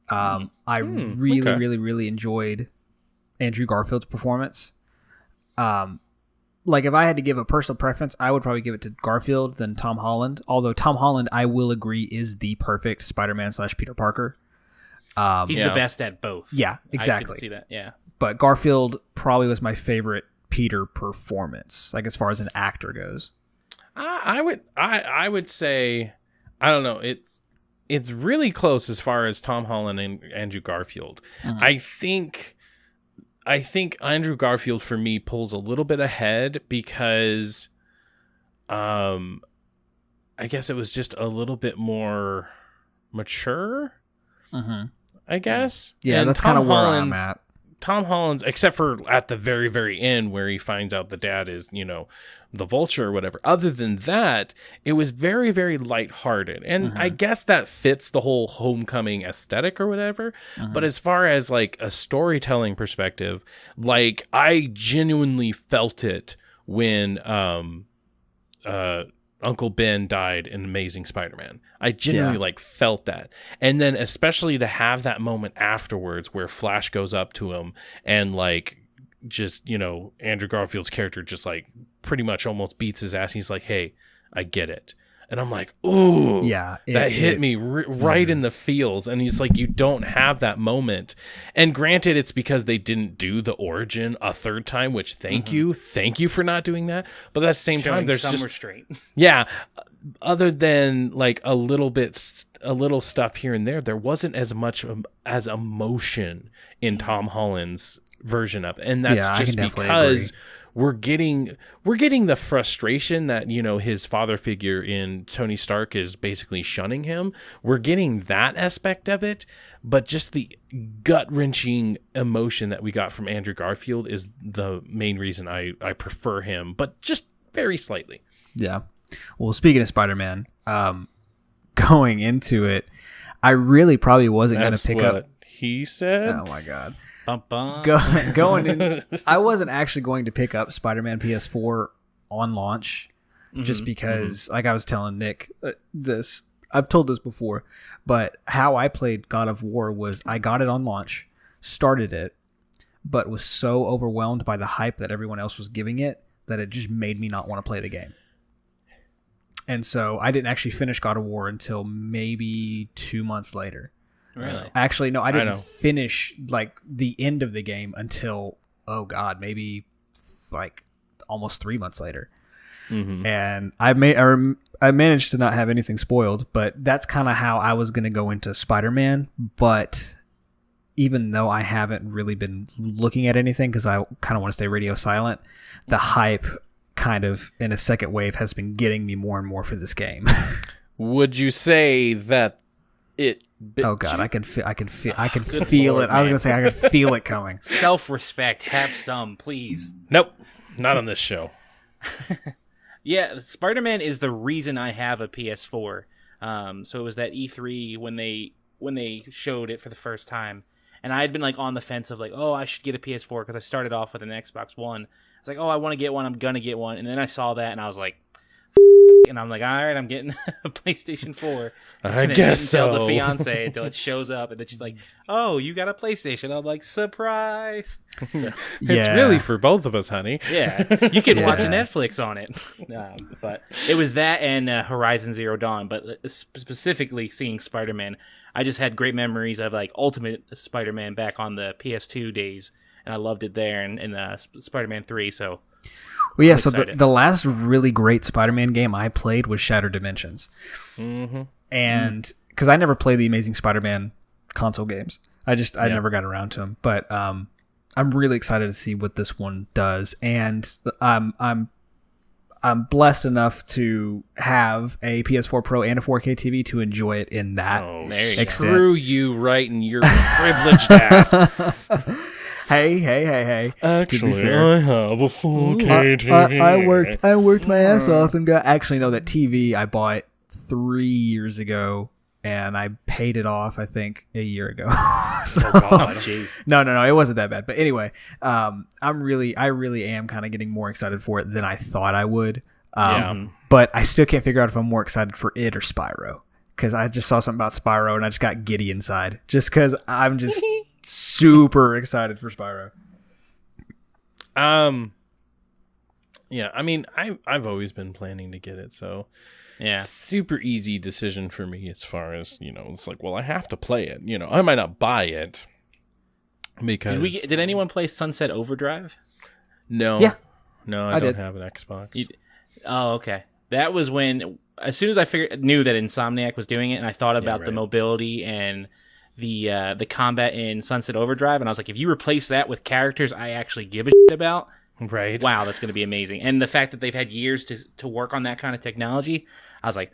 Speaker 3: I really enjoyed Andrew Garfield's performance. Like if I had to give a personal preference, I would probably give it to Garfield than Tom Holland. Although Tom Holland, I will agree, is the perfect Spider-Man / Peter Parker.
Speaker 2: he's the best at both.
Speaker 3: Yeah, exactly.
Speaker 2: I can see that. Yeah.
Speaker 3: But Garfield probably was my favorite Peter performance, like as far as an actor goes.
Speaker 1: I would say, I don't know. It's really close as far as Tom Holland and Andrew Garfield. I think Andrew Garfield for me pulls a little bit ahead because, I guess it was just a little bit more mature. I guess.
Speaker 3: Yeah,
Speaker 1: and
Speaker 3: that's kind of where I'm at.
Speaker 1: Tom Holland's, except for at the very, very end where he finds out the dad is, the Vulture or whatever. Other than that, it was very, very lighthearted. And I guess that fits the whole homecoming aesthetic or whatever. But as far as like a storytelling perspective, like I genuinely felt it when Uncle Ben died in Amazing Spider-Man. I genuinely felt that. And then especially to have that moment afterwards where Flash goes up to him and like just, Andrew Garfield's character just like pretty much almost beats his ass. He's like, hey, I get it. And I'm like, ooh,
Speaker 3: yeah,
Speaker 1: that hit me right in the feels. And he's like, you don't have that moment. And granted, it's because they didn't do the origin a third time, which thank you for not doing that. But at the same time, there's
Speaker 2: some
Speaker 1: just
Speaker 2: restraint.
Speaker 1: Yeah, other than like a little stuff here and there wasn't as much as emotion in Tom Holland's version of it. And that's just because we're getting the frustration that, his father figure in Tony Stark is basically shunning him. We're getting that aspect of it, but just the gut-wrenching emotion that we got from Andrew Garfield is the main reason I prefer him, but just very slightly.
Speaker 3: Yeah. Well, speaking of Spider-Man, going into it, I really probably wasn't going to pick up.
Speaker 1: He said.
Speaker 3: Oh my God.
Speaker 2: Bum-bum.
Speaker 3: Going in, I wasn't actually going to pick up Spider-Man PS4 on launch. just because, like I was telling Nick, this I've told this before, but how I played God of War was I got it on launch, started it, but was so overwhelmed by the hype that everyone else was giving it that it just made me not want to play the game. And so I didn't actually finish God of War until maybe 2 months later.
Speaker 2: Really?
Speaker 3: Actually, no, I didn't finish like the end of the game until, oh God, maybe like almost 3 months later. And I managed to not have anything spoiled, but that's kind of how I was going to go into Spider-Man. But even though I haven't really been looking at anything because I kind of want to stay radio silent, the hype kind of in a second wave has been getting me more and more for this game.
Speaker 1: Would you say that it?
Speaker 3: Oh God, I can feel it.
Speaker 2: Lord,
Speaker 3: I was gonna say I can feel it coming.
Speaker 2: Self-respect, have some, please.
Speaker 1: Nope, not on this show.
Speaker 2: Yeah, Spider-Man is the reason I have a PS4. So it was that E3 when they showed it for the first time, and I had been like on the fence of like, oh, I should get a PS4 because I started off with an Xbox One. I was like, oh, I want to get one. I'm gonna get one, and then I saw that, and I was like, and I'm like, all right, I'm getting a PlayStation 4.
Speaker 1: I guess so.
Speaker 2: Tell the fiance until it shows up, and then she's like, oh, you got a PlayStation. I'm like, surprise. So,
Speaker 1: It's really for both of us, honey.
Speaker 2: yeah, you can watch Netflix on it. But it was that and Horizon Zero Dawn. But specifically seeing Spider-Man, I just had great memories of like Ultimate Spider-Man back on the PS2 days, and I loved it there, and Spider-Man 3. So.
Speaker 3: Well, yeah, so the last really great Spider-Man game I played was Shattered Dimensions. And because I never played the Amazing Spider-Man console games. I never got around to them. But I'm really excited to see what this one does. And I'm blessed enough to have a PS4 Pro and a 4K TV to enjoy it in that extent.
Speaker 1: Screw you right in your privileged ass.
Speaker 3: Hey.
Speaker 1: Actually, I have a 4K TV.
Speaker 3: I worked my ass off and got... Actually, no, that TV I bought 3 years ago, and I paid it off, I think, a year ago. So,
Speaker 2: oh, God. Jeez.
Speaker 3: No, it wasn't that bad. But anyway, I really am kind of getting more excited for it than I thought I would. But I still can't figure out if I'm more excited for it or Spyro. Because I just saw something about Spyro, and I just got giddy inside. Just because I'm just... super excited for Spyro.
Speaker 1: Yeah, I mean, I've always been planning to get it, so
Speaker 2: yeah,
Speaker 1: super easy decision for me as far as, it's like, well, I have to play it. I might not buy it because
Speaker 2: did anyone play Sunset Overdrive?
Speaker 1: No.
Speaker 3: Yeah.
Speaker 1: No, I don't have an Xbox.
Speaker 2: Oh, okay. That was when, as soon as I knew that Insomniac was doing it, and I thought about the mobility and the combat in Sunset Overdrive, and I was like, if you replace that with characters I actually give a shit about,
Speaker 1: right?
Speaker 2: Wow, that's going to be amazing. And the fact that they've had years to work on that kind of technology, I was like,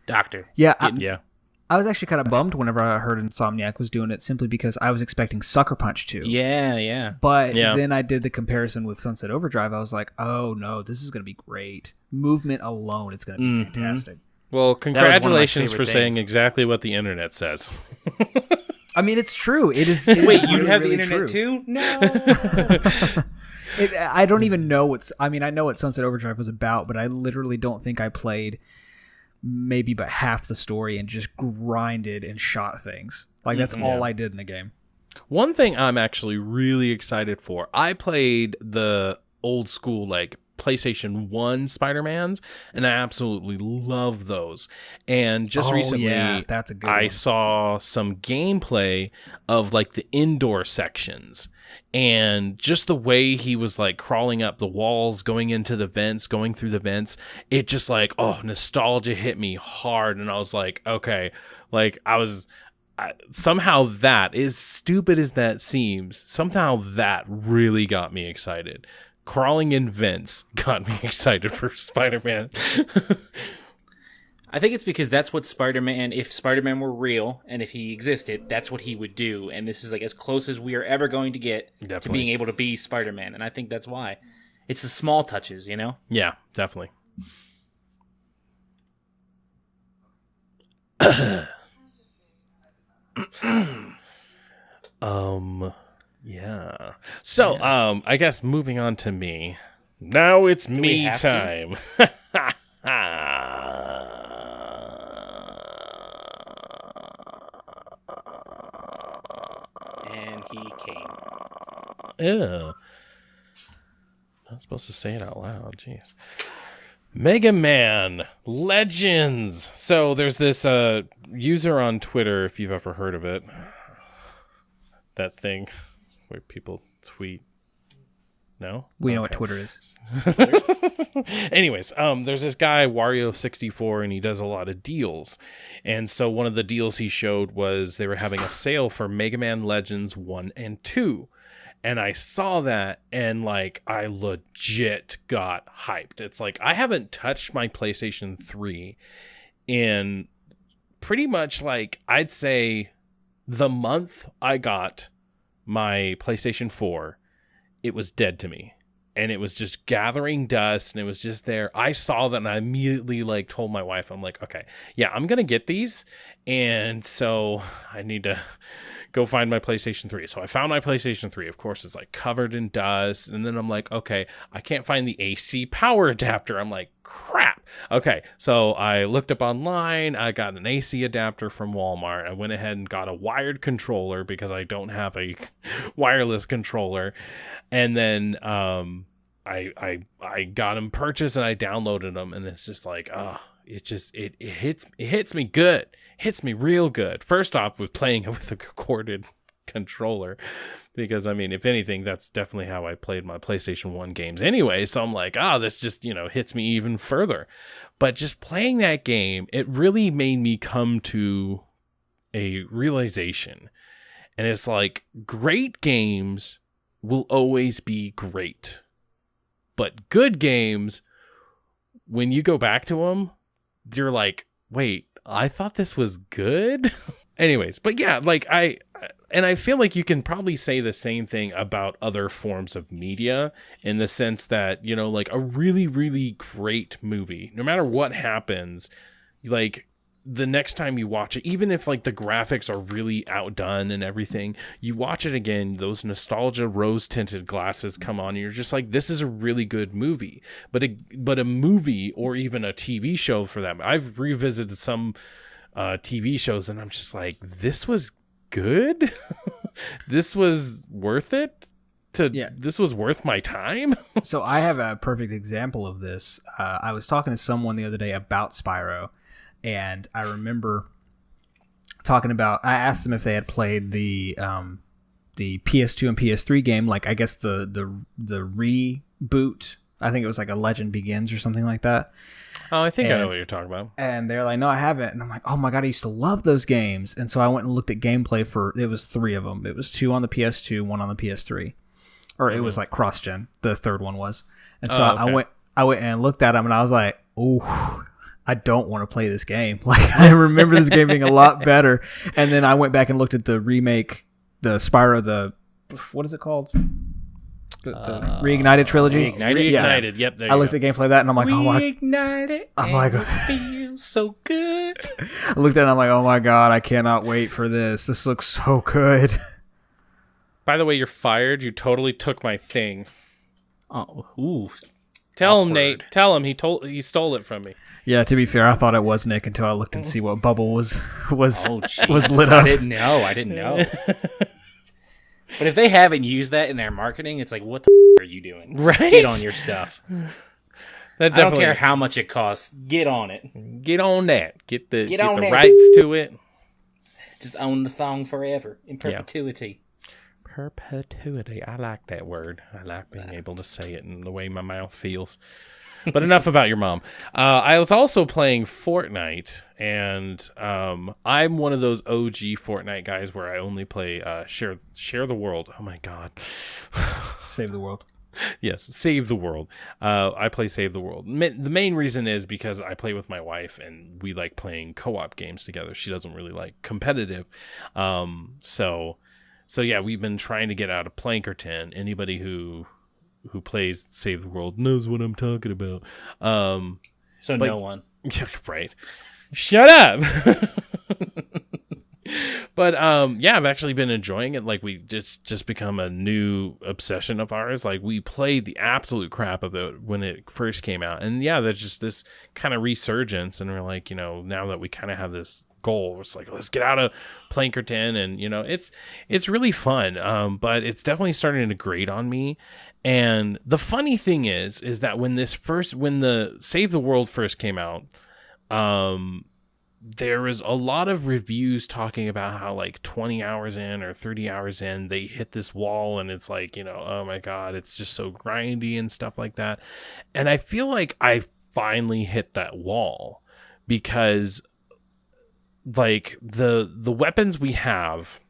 Speaker 2: doctor.
Speaker 3: Yeah,
Speaker 1: I
Speaker 3: was actually kind of bummed whenever I heard Insomniac was doing it, simply because I was expecting Sucker Punch 2.
Speaker 2: Yeah.
Speaker 3: But then I did the comparison with Sunset Overdrive. I was like, oh no, this is going to be great. Movement alone, it's going to be fantastic.
Speaker 1: Well, congratulations for saying exactly what the internet says.
Speaker 3: I mean, it's true. It is.
Speaker 2: Wait, you
Speaker 3: really,
Speaker 2: have
Speaker 3: really
Speaker 2: the internet
Speaker 3: true.
Speaker 2: too? No.
Speaker 3: I don't even know I know what Sunset Overdrive was about, but I literally don't think I played maybe but half the story and just grinded and shot things. Like, that's all I did in the game.
Speaker 1: One thing I'm actually really excited for, I played the old school, like, PlayStation 1 Spider-Mans, and I absolutely love those. And just recently,
Speaker 3: that's a good
Speaker 1: I
Speaker 3: one.
Speaker 1: saw some gameplay of like the indoor sections, and just the way he was like crawling up the walls, going into the vents, going through the vents, it just like, nostalgia hit me hard, and I was like, okay, like somehow that, as stupid as that seems, somehow that really got me excited. Crawling in vents got me excited for Spider-Man.
Speaker 2: I think it's because that's what Spider-Man, if Spider-Man were real and if he existed, that's what he would do. And this is like as close as we are ever going to get to being able to be Spider-Man. And I think that's why. It's the small touches,
Speaker 1: Yeah, definitely. Yeah. So, I guess moving on to me. Now it's me time.
Speaker 2: And he came.
Speaker 1: Ew. Not supposed to say it out loud. Jeez. Mega Man Legends. So there's this user on Twitter, if you've ever heard of it. That thing where people tweet. No?
Speaker 3: We know what Twitter is.
Speaker 1: Anyways, there's this guy, Wario64, and he does a lot of deals. And so one of the deals he showed was they were having a sale for Mega Man Legends 1 and 2. And I saw that, and, like, I legit got hyped. It's like, I haven't touched my PlayStation 3 in pretty much, like, I'd say the month I got my PlayStation 4, it was dead to me. And it was just gathering dust, and it was just there. I saw that, and I immediately, like, told my wife, I'm like, okay, yeah, I'm going to get these. And so I need to go find my PlayStation 3. So I found my PlayStation 3. Of course, it's, like, covered in dust. And then I'm like, okay, I can't find the AC power adapter. I'm like, crap. Okay, so I looked up online. I got an AC adapter from Walmart. I went ahead and got a wired controller because I don't have a wireless controller. And then I got them purchased, and I downloaded them, and it's just like, it hits me good. Hits me real good. First off, with playing it with a corded controller, because I mean, if anything, that's definitely how I played my PlayStation 1 games anyway. So I'm like, this just, hits me even further. But just playing that game, it really made me come to a realization. And it's like, great games will always be great. But good games, when you go back to them, you're like, wait, I thought this was good? Anyways, but yeah, like I feel like you can probably say the same thing about other forms of media, in the sense that, like a really, really great movie, no matter what happens, like the next time you watch it, even if like the graphics are really outdone and everything, you watch it again, those nostalgia rose tinted glasses come on, and you're just like, this is a really good movie. But a movie, or even a TV show for that, I've revisited some TV shows, and I'm just like, this was good. This was worth it. This was worth my time.
Speaker 3: So I have a perfect example of this. I was talking to someone the other day about Spyro. And I remember talking about, I asked them if they had played the PS2 and PS3 game, like I guess the reboot. I think it was like a Legend Begins or something like that.
Speaker 1: Oh, I think I know what you're talking about.
Speaker 3: And they're like, no, I haven't. And I'm like, oh my God, I used to love those games. And so I went and looked at gameplay it was 3 of them. It was 2 on the PS2, 1 on the PS3. Or it was like cross-gen, the third one was. And so okay. I went and looked at them, and I was like, oh, I don't want to play this game. Like, I remember this game being a lot better. And then I went back and looked at the remake, the Spyro, what is it called? The Reignited trilogy.
Speaker 1: Reignited. Yep. There
Speaker 3: I looked at gameplay of that, and I'm like, oh my.
Speaker 2: Reignited.
Speaker 3: I'm like,
Speaker 2: it feels so good.
Speaker 3: I looked at it, and I'm like, oh my God, I cannot wait for this. This looks so good.
Speaker 1: By the way, you're fired. You totally took my thing.
Speaker 2: Oh, ooh.
Speaker 1: Tell him, Nate. Tell him he stole it from me.
Speaker 3: Yeah, to be fair, I thought it was Nick until I looked and see what bubble was was lit up.
Speaker 2: I didn't know. But if they haven't used that in their marketing, it's like, what the are you doing?
Speaker 1: Right?
Speaker 2: Get on your stuff. I don't care how much it costs. Get on it.
Speaker 1: Get on that. Get the rights to it.
Speaker 2: Just own the song forever in perpetuity.
Speaker 1: Perpetuity. I like that word. I like being able to say it in the way my mouth feels. But enough about your mom. I was also playing Fortnite, and I'm one of those OG Fortnite guys where I only play Share the World. Oh my God.
Speaker 3: Save the world.
Speaker 1: Yes, Save the World. I play Save the World. The main reason is because I play with my wife, and we like playing co-op games together. She doesn't really like competitive. So yeah, we've been trying to get out of Plankerton. Anybody who plays Save the World knows what I'm talking about.
Speaker 2: No one.
Speaker 1: Right. Shut up. But yeah, I've actually been enjoying it. Like we just become a new obsession of ours. Like we played the absolute crap of it when it first came out, and yeah, there's just this kind of resurgence, and we're like, now that we kind of have this goal, it's like, let's get out of Plankerton, and it's really fun. But it's definitely starting to grate on me. And the funny thing is that when the Save the World first came out, there was a lot of reviews talking about how like 20 hours in or 30 hours in, they hit this wall and it's like, oh my God, it's just so grindy and stuff like that. And I feel like I finally hit that wall because like the weapons we have,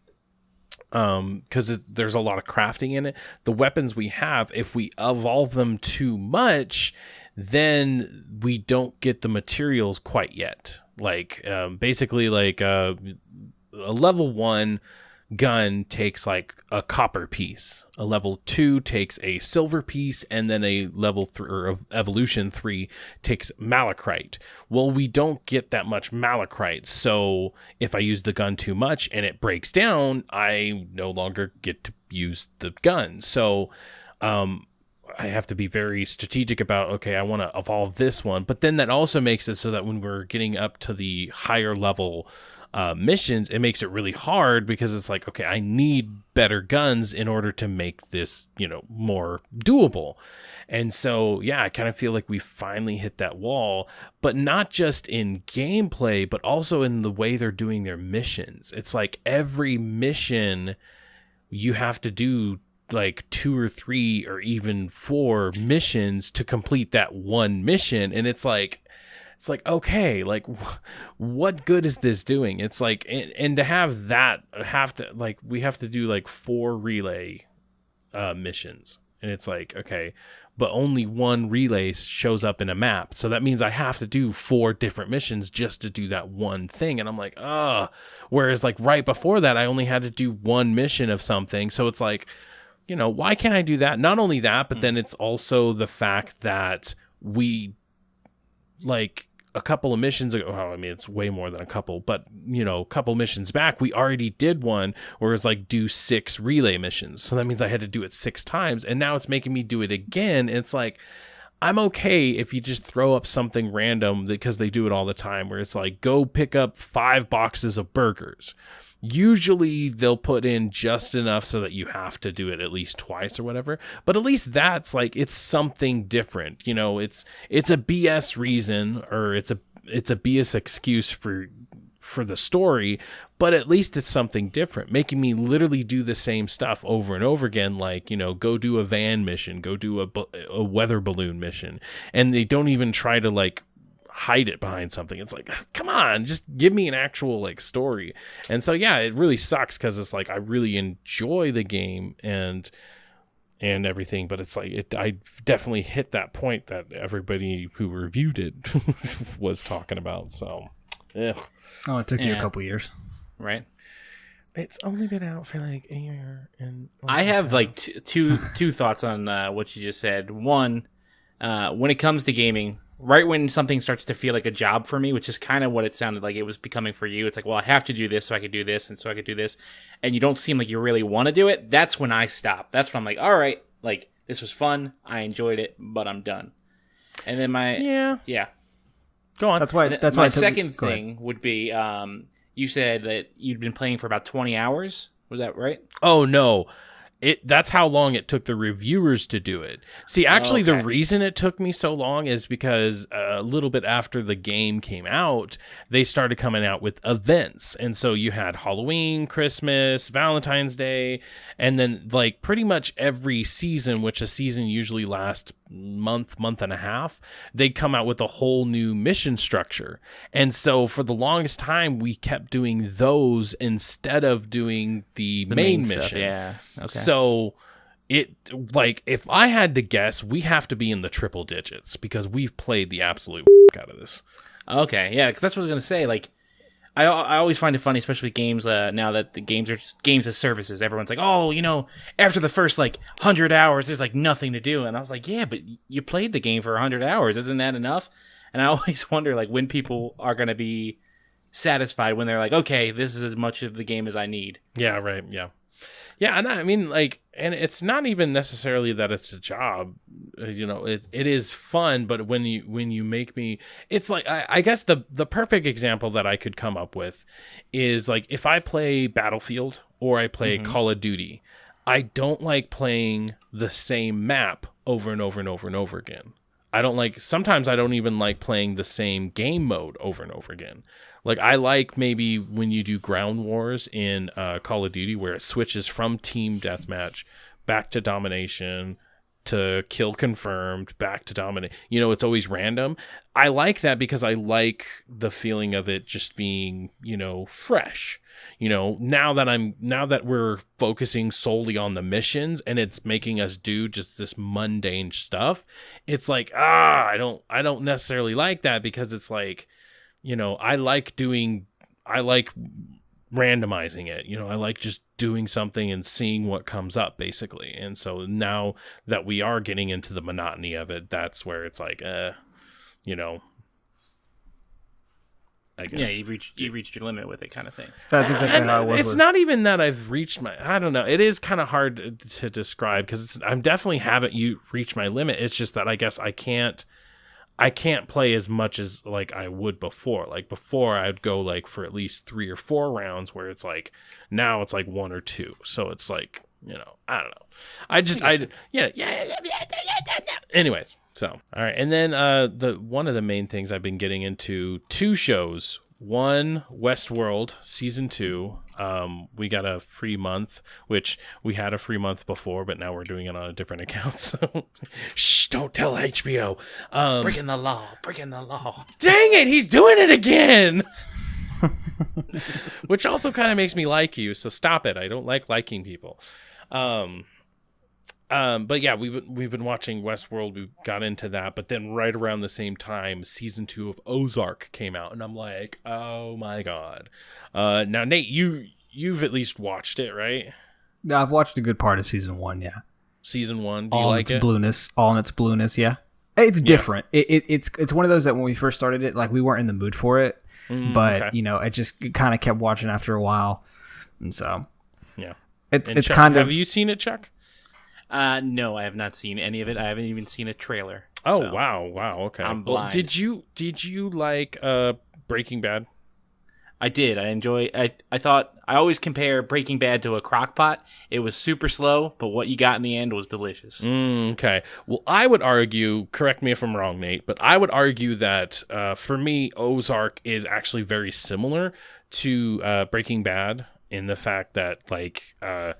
Speaker 1: because there's a lot of crafting in it, the weapons we have, if we evolve them too much, then we don't get the materials quite yet. Like basically like a level 1 gun takes like a copper piece, a level 2 takes a silver piece, and then a level 3 or evolution 3 takes malachite. Well, we don't get that much malachite, so if I use the gun too much and it breaks down, I no longer get to use the gun. So I have to be very strategic about, okay, I want to evolve this one. But then that also makes it so that when we're getting up to the higher level missions, it makes it really hard because it's like, okay, I need better guns in order to make this, more doable. And so, yeah, I kind of feel like we finally hit that wall, but not just in gameplay, but also in the way they're doing their missions. It's like every mission you have to do like 2 or 3 or even 4 missions to complete that one mission. And it's like, okay, like what good is this doing? It's like, and to have that, we have to do like 4 relay missions. And it's like, okay, but only one relay shows up in a map. So that means I have to do 4 different missions just to do that one thing. And I'm like, whereas like right before that, I only had to do 1 mission of something. So it's like, why can't I do that? Not only that, but then it's also the fact that we, like a couple of missions ago, well, I mean, it's way more than a couple, but, a couple missions back, we already did one where it's like do 6 relay missions. So that means I had to do it 6 times. And now it's making me do it again. And it's like, I'm okay if you just throw up something random because they do it all the time where it's like, go pick up 5 boxes of burgers. Usually they'll put in just enough so that you have to do it at least twice or whatever. But at least that's like, it's something different. It's a BS reason, or it's a BS excuse for the story, but at least it's something different, making me literally do the same stuff over and over again. Like, go do a van mission, go do a weather balloon mission. And they don't even try to like hide it behind something. It's like, come on, just give me an actual like story. And so yeah, it really sucks because it's like I really enjoy the game and everything, but it's like I definitely hit that point that everybody who reviewed it was talking about. So ugh.
Speaker 3: Oh, it took you a couple years,
Speaker 2: right?
Speaker 1: It's only been out for like a year, and
Speaker 2: I have like two thoughts on what you just said. One, when it comes to gaming, right when something starts to feel like a job for me, which is kind of what it sounded like it was becoming for you. It's like, well, I have to do this so I could do this, and so I could do this, and you don't seem like you really want to do it. That's when I stop. That's when I'm like, all right, like this was fun, I enjoyed it, but I'm done. And then yeah.
Speaker 1: Go on.
Speaker 3: That's why.
Speaker 2: My second thing would be, you said that you'd been playing for about 20 hours. Was that right?
Speaker 1: Oh no. That's how long it took the reviewers to do it. See, actually, The reason it took me so long is because a little bit after the game came out, they started coming out with events. And so you had Halloween, Christmas, Valentine's Day, and then like pretty much every season, which a season usually lasts month and a half, they'd come out with a whole new mission structure. And so for the longest time, we kept doing those instead of doing the main mission.
Speaker 2: Stuff, yeah. Okay.
Speaker 1: So it, like, if I had to guess, we have to be in the triple digits because we've played the absolute out of this.
Speaker 2: Okay, yeah, because that's what I was going to say. Like, I always find it funny, especially with games now that the games are just games as services. Everyone's like, oh, after the first, 100 hours, there's, nothing to do. And I was like, yeah, but you played the game for 100 hours. Isn't that enough? And I always wonder, when people are going to be satisfied when they're like, okay, this is as much of the game as I need.
Speaker 1: Yeah, right. Yeah. Yeah, and I mean, like, and it's not even necessarily that it's a job, it is fun, but when you make me, it's like, I guess the perfect example that I could come up with is like, if I play Battlefield or I play Call of Duty, I don't like playing the same map over and over and over and over again. Sometimes I don't even like playing the same game mode over and over again. Like, I like maybe when you do ground wars in Call of Duty where it switches from team deathmatch back to domination to kill confirmed back to dominate. It's always random. I like that because I like the feeling of it just being, fresh. Now that we're focusing solely on the missions and it's making us do just this mundane stuff, it's like, I don't necessarily like that because it's like, I like randomizing it. I like just doing something and seeing what comes up, basically. And so now that we are getting into the monotony of it, that's where it's like, I guess.
Speaker 2: Yeah, you've reached your limit with it, kind of thing.
Speaker 3: That's exactly how it was.
Speaker 1: It's not even that I've reached I don't know. It is kind of hard to describe because I'm definitely haven't reached my limit. It's just that I guess I can't play as much as like I would before. Like before I'd go like for at least 3 or 4 rounds where it's like now it's like 1 or 2. So it's like, I don't know. Anyways, so all right. And then one of the main things I've been getting into 2 shows. One, Westworld season 2. We got a free month, which we had a free month before, but now we're doing it on a different account. So, shh! Don't tell HBO.
Speaker 2: Breaking the law.
Speaker 1: Dang it! He's doing it again. Which also kind of makes me like you. So stop it. I don't like liking people. But yeah, we've been watching Westworld. We got into that, but then right around the same time, season 2 of Ozark came out, and I'm like, oh my god! Now, Nate, you've at least watched it, right?
Speaker 3: Yeah, I've watched a good part of season 1. Yeah,
Speaker 1: season 1. Do you like it?
Speaker 3: All in its blueness. Yeah, it's different. Yeah. It's one of those that when we first started it, like we weren't in the mood for it, but okay. It kind of kept watching after a while, and so
Speaker 1: yeah,
Speaker 3: it's
Speaker 1: Chuck,
Speaker 3: kind of.
Speaker 1: Have you seen it, Chuck?
Speaker 2: No, I have not seen any of it. I haven't even seen a trailer.
Speaker 1: Oh,
Speaker 2: so
Speaker 1: wow. Okay.
Speaker 2: I'm blind.
Speaker 1: Well, did you like Breaking Bad?
Speaker 2: I did. I thought I always compare Breaking Bad to a crock pot. It was super slow, but what you got in the end was delicious.
Speaker 1: Okay. Well, I would argue, correct me if I'm wrong, Nate, but I would argue that for me, Ozark is actually very similar to Breaking Bad in the fact that like I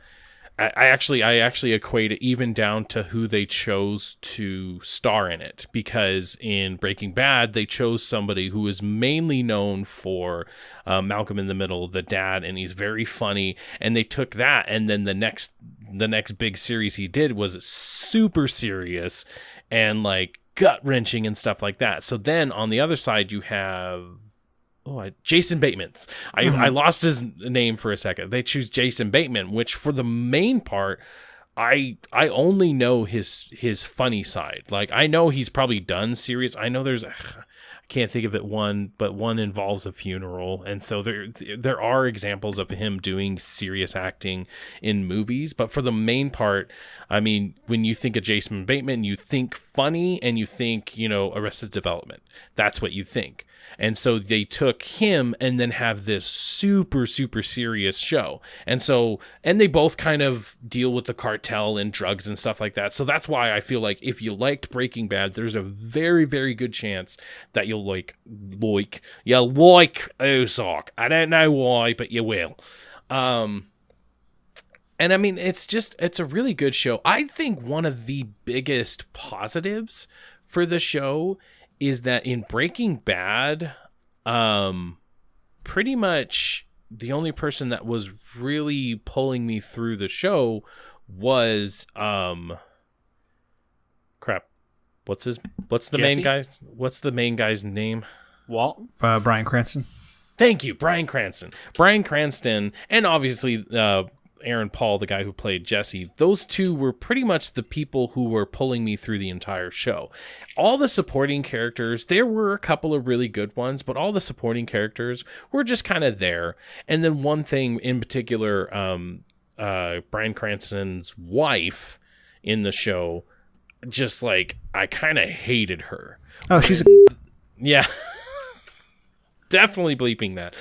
Speaker 1: actually equate it even down to who they chose to star in it, because in Breaking Bad they chose somebody who is mainly known for Malcolm in the Middle, the dad, and he's very funny, and they took that, and then the next big series he did was super serious and like gut-wrenching and stuff like that. So then on the other side you have Jason Bateman. I lost his name for a second. They choose Jason Bateman, which for the main part, I only know his funny side. Like I know he's probably done serious. I know I can't think of it but one involves a funeral, and so there are examples of him doing serious acting in movies. But for the main part, I mean, when you think of Jason Bateman, you think funny and you think Arrested Development. That's what you think. And so they took him and then have this super, super serious show. And they both kind of deal with the cartel and drugs and stuff like that. So that's why I feel like if you liked Breaking Bad, there's a very, very good chance that you'll like Ozark. I don't know why, but you will. And I mean, it's a really good show. I think one of the biggest positives for the show is that in Breaking Bad, pretty much the only person that was really pulling me through the show was what's the main guy's name?
Speaker 2: Walt?
Speaker 3: Bryan Cranston.
Speaker 1: Thank you, Bryan Cranston. Bryan Cranston, and obviously Aaron Paul, the guy who played Jesse, those two were pretty much the people who were pulling me through the entire show. All the supporting characters, there were a couple of really good ones, but all the supporting characters were just kind of there. And then one thing in particular, Bryan Cranston's wife in the show, just like, I kind of hated her.
Speaker 3: Oh, she's
Speaker 1: yeah. Definitely bleeping that.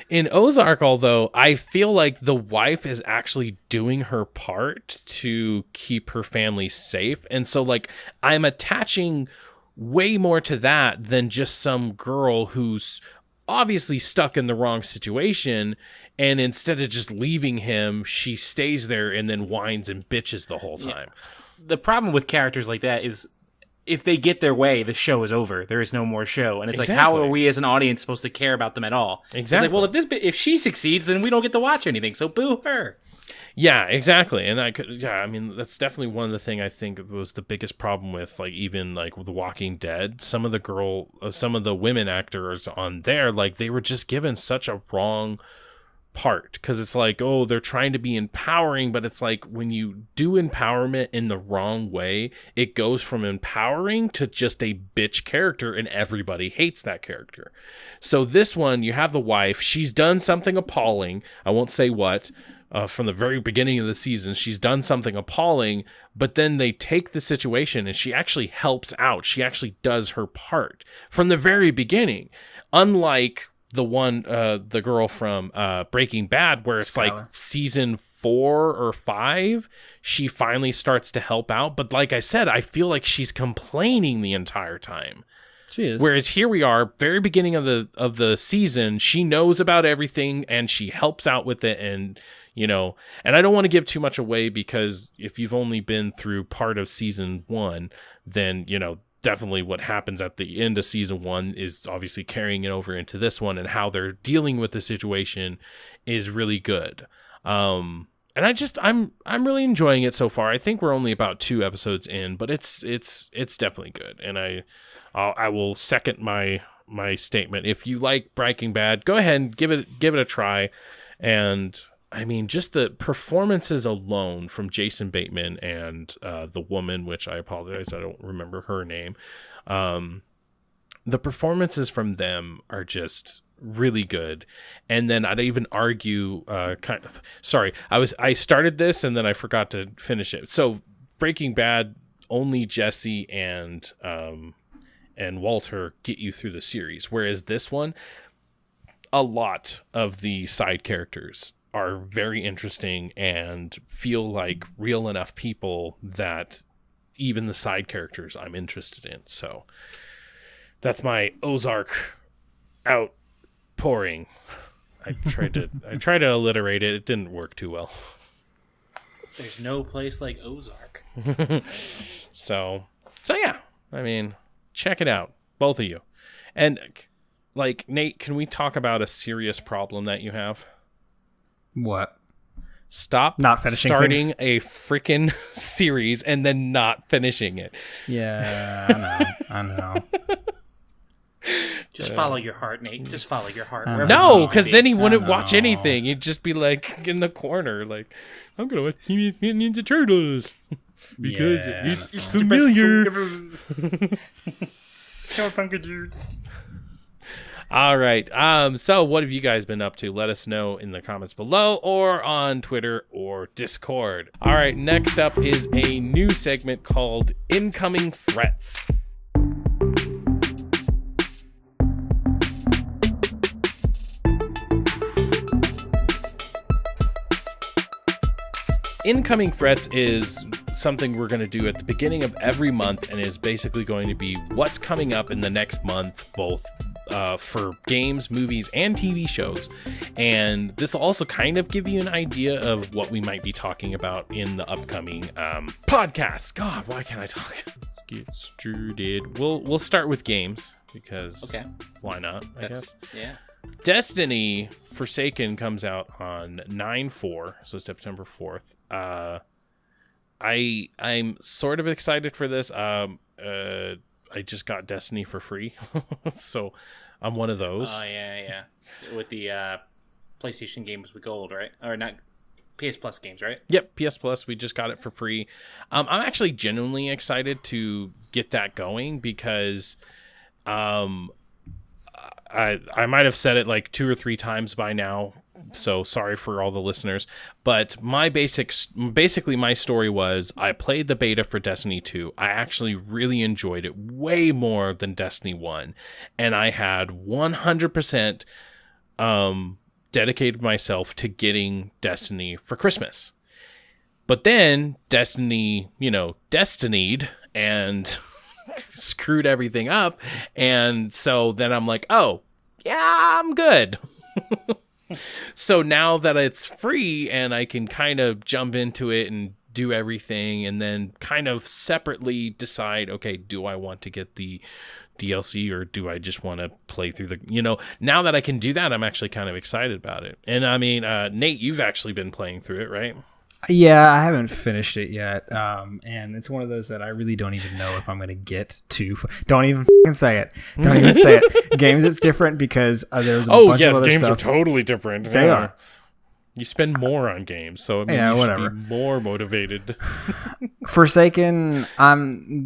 Speaker 1: In Ozark, although, I feel like the wife is actually doing her part to keep her family safe. And so, like, I'm attaching way more to that than just some girl who's obviously stuck in the wrong situation. And instead of just leaving him, she stays there and then whines and bitches the whole time.
Speaker 2: Yeah. The problem with characters like that is, if they get their way, the show is over. There is no more show. And it's like, how are we as an audience supposed to care about them at all?
Speaker 1: Exactly.
Speaker 2: It's like, well, if she succeeds, then we don't get to watch anything. So boo her.
Speaker 1: Yeah, exactly. And I mean, that's definitely one of the things I think was the biggest problem with, like, even like The Walking Dead. Some of the women actors on there, like, they were just given such a wrong part, because it's like, oh, they're trying to be empowering, but it's like, when you do empowerment in the wrong way, it goes from empowering to just a bitch character, and everybody hates that character. So this one, you have the wife, she's done something appalling, I won't say what, from the very beginning of the season, she's done something appalling, but then they take the situation and she actually helps out, she actually does her part from the very beginning, unlike the girl from Breaking Bad, where it's like season 4 or 5, she finally starts to help out. But like I said, I feel like she's complaining the entire time.
Speaker 3: She is.
Speaker 1: Whereas here we are, very beginning of the season, she knows about everything and she helps out with it. And, you know, and I don't want to give too much away, because if you've only been through part of season 1, then, you know, definitely what happens at the end of season 1 is obviously carrying it over into this one, and how they're dealing with the situation is really good. And I'm really enjoying it so far. I think we're only about 2 episodes in, but it's definitely good. And I will second my statement. If you like Breaking Bad, go ahead and give it a try. And I mean, just the performances alone from Jason Bateman and the woman, which I apologize, I don't remember her name. The performances from them are just really good. And then I'd even argue, I started this and then I forgot to finish it. So Breaking Bad, only Jesse and Walter get you through the series, whereas this one, a lot of the side characters are very interesting and feel like real enough people that even the side characters I'm interested in. So that's my Ozark outpouring. I tried to alliterate it. It didn't work too well.
Speaker 2: There's no place like Ozark.
Speaker 1: So yeah, I mean, check it out, both of you. And like, Nate, can we talk about a serious problem that you have?
Speaker 3: What?
Speaker 1: Stop
Speaker 3: not finishing
Speaker 1: starting
Speaker 3: things?
Speaker 1: A freaking series and then not finishing it.
Speaker 3: Yeah, I know.
Speaker 2: Just follow your heart, Nate. Just follow your heart.
Speaker 1: No, because then he wouldn't watch anything. He'd just be like in the corner, like, I'm gonna watch Teenage Mutant Ninja Turtles because it's familiar. All right. So what have you guys been up to? Let us know in the comments below or on Twitter or Discord. All right. Next up is a new segment called Incoming Threats. Incoming Threats is something we're going to do at the beginning of every month, and is basically going to be what's coming up in the next month, both for games, movies, and TV shows. And this will also kind of give you an idea of what we might be talking about in the upcoming podcast. God, why can't I talk? Let's get started. We'll start with games, because why not, I guess.
Speaker 2: Yeah.
Speaker 1: Destiny Forsaken comes out on 9/4, so September 4th. I'm sort of excited for this. I just got Destiny for free, so I'm one of those.
Speaker 2: Oh yeah. With the PlayStation games with gold, right? Or not PS Plus games, right?
Speaker 1: Yep, PS Plus. We just got it for free. I'm actually genuinely excited to get that going because I might have said it like 2 or 3 times by now, so sorry for all the listeners. But basically my story was I played the beta for Destiny 2. I actually really enjoyed it way more than Destiny 1, and I had 100% dedicated myself to getting Destiny for Christmas. But then Destiny, destinied and screwed everything up. And so then I'm like, oh, yeah, I'm good. So now that it's free and I can kind of jump into it and do everything and then kind of separately decide, okay, do I want to get the DLC or do I just want to play through now that I can do that, I'm actually kind of excited about it. And I mean, Nate, you've actually been playing through it, right?
Speaker 3: Yeah, I haven't finished it yet, and it's one of those that I really don't even know if I'm going to get to. Don't even say it. Don't even say it. Games, it's different because there's a bunch of other
Speaker 1: games
Speaker 3: stuff.
Speaker 1: Are totally different.
Speaker 3: They are.
Speaker 1: You spend more on games, so I mean, you
Speaker 3: whatever.
Speaker 1: should be more motivated.
Speaker 3: Forsaken,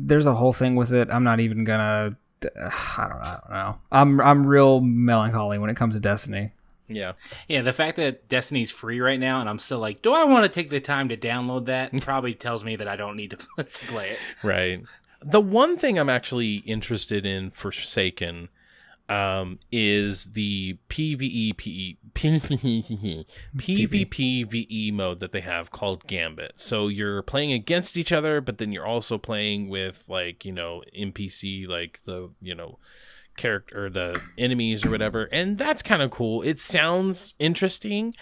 Speaker 3: there's a whole thing with it. I'm not even gonna. I don't know. I'm real melancholy when it comes to Destiny.
Speaker 1: Yeah.
Speaker 2: The fact that Destiny's free right now, and I'm still like, do I want to take the time to download that? Probably tells me that I don't need to play it.
Speaker 1: Right. The one thing I'm actually interested in Forsaken is the PvPvE mode that they have called Gambit. So you're playing against each other, but then you're also playing with NPC, like the, character or the enemies or whatever, and that's kind of cool. It sounds interesting,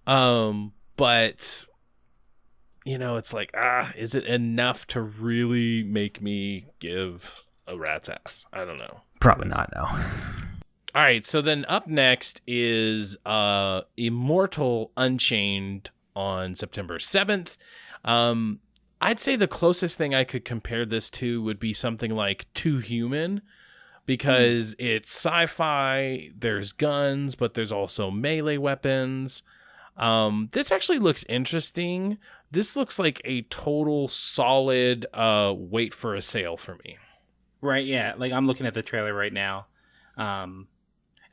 Speaker 1: but it's like, is it enough to really make me give a rat's ass? I don't know.
Speaker 3: Probably not, no.
Speaker 1: All right, so then up next is Immortal Unchained on September 7th. I'd say the closest thing I could compare this to would be something like Too Human, because it's sci-fi, there's guns, but there's also melee weapons. This actually looks interesting. This looks like a total solid wait for a sale for me.
Speaker 2: Right, yeah. Like, I'm looking at the trailer right now. And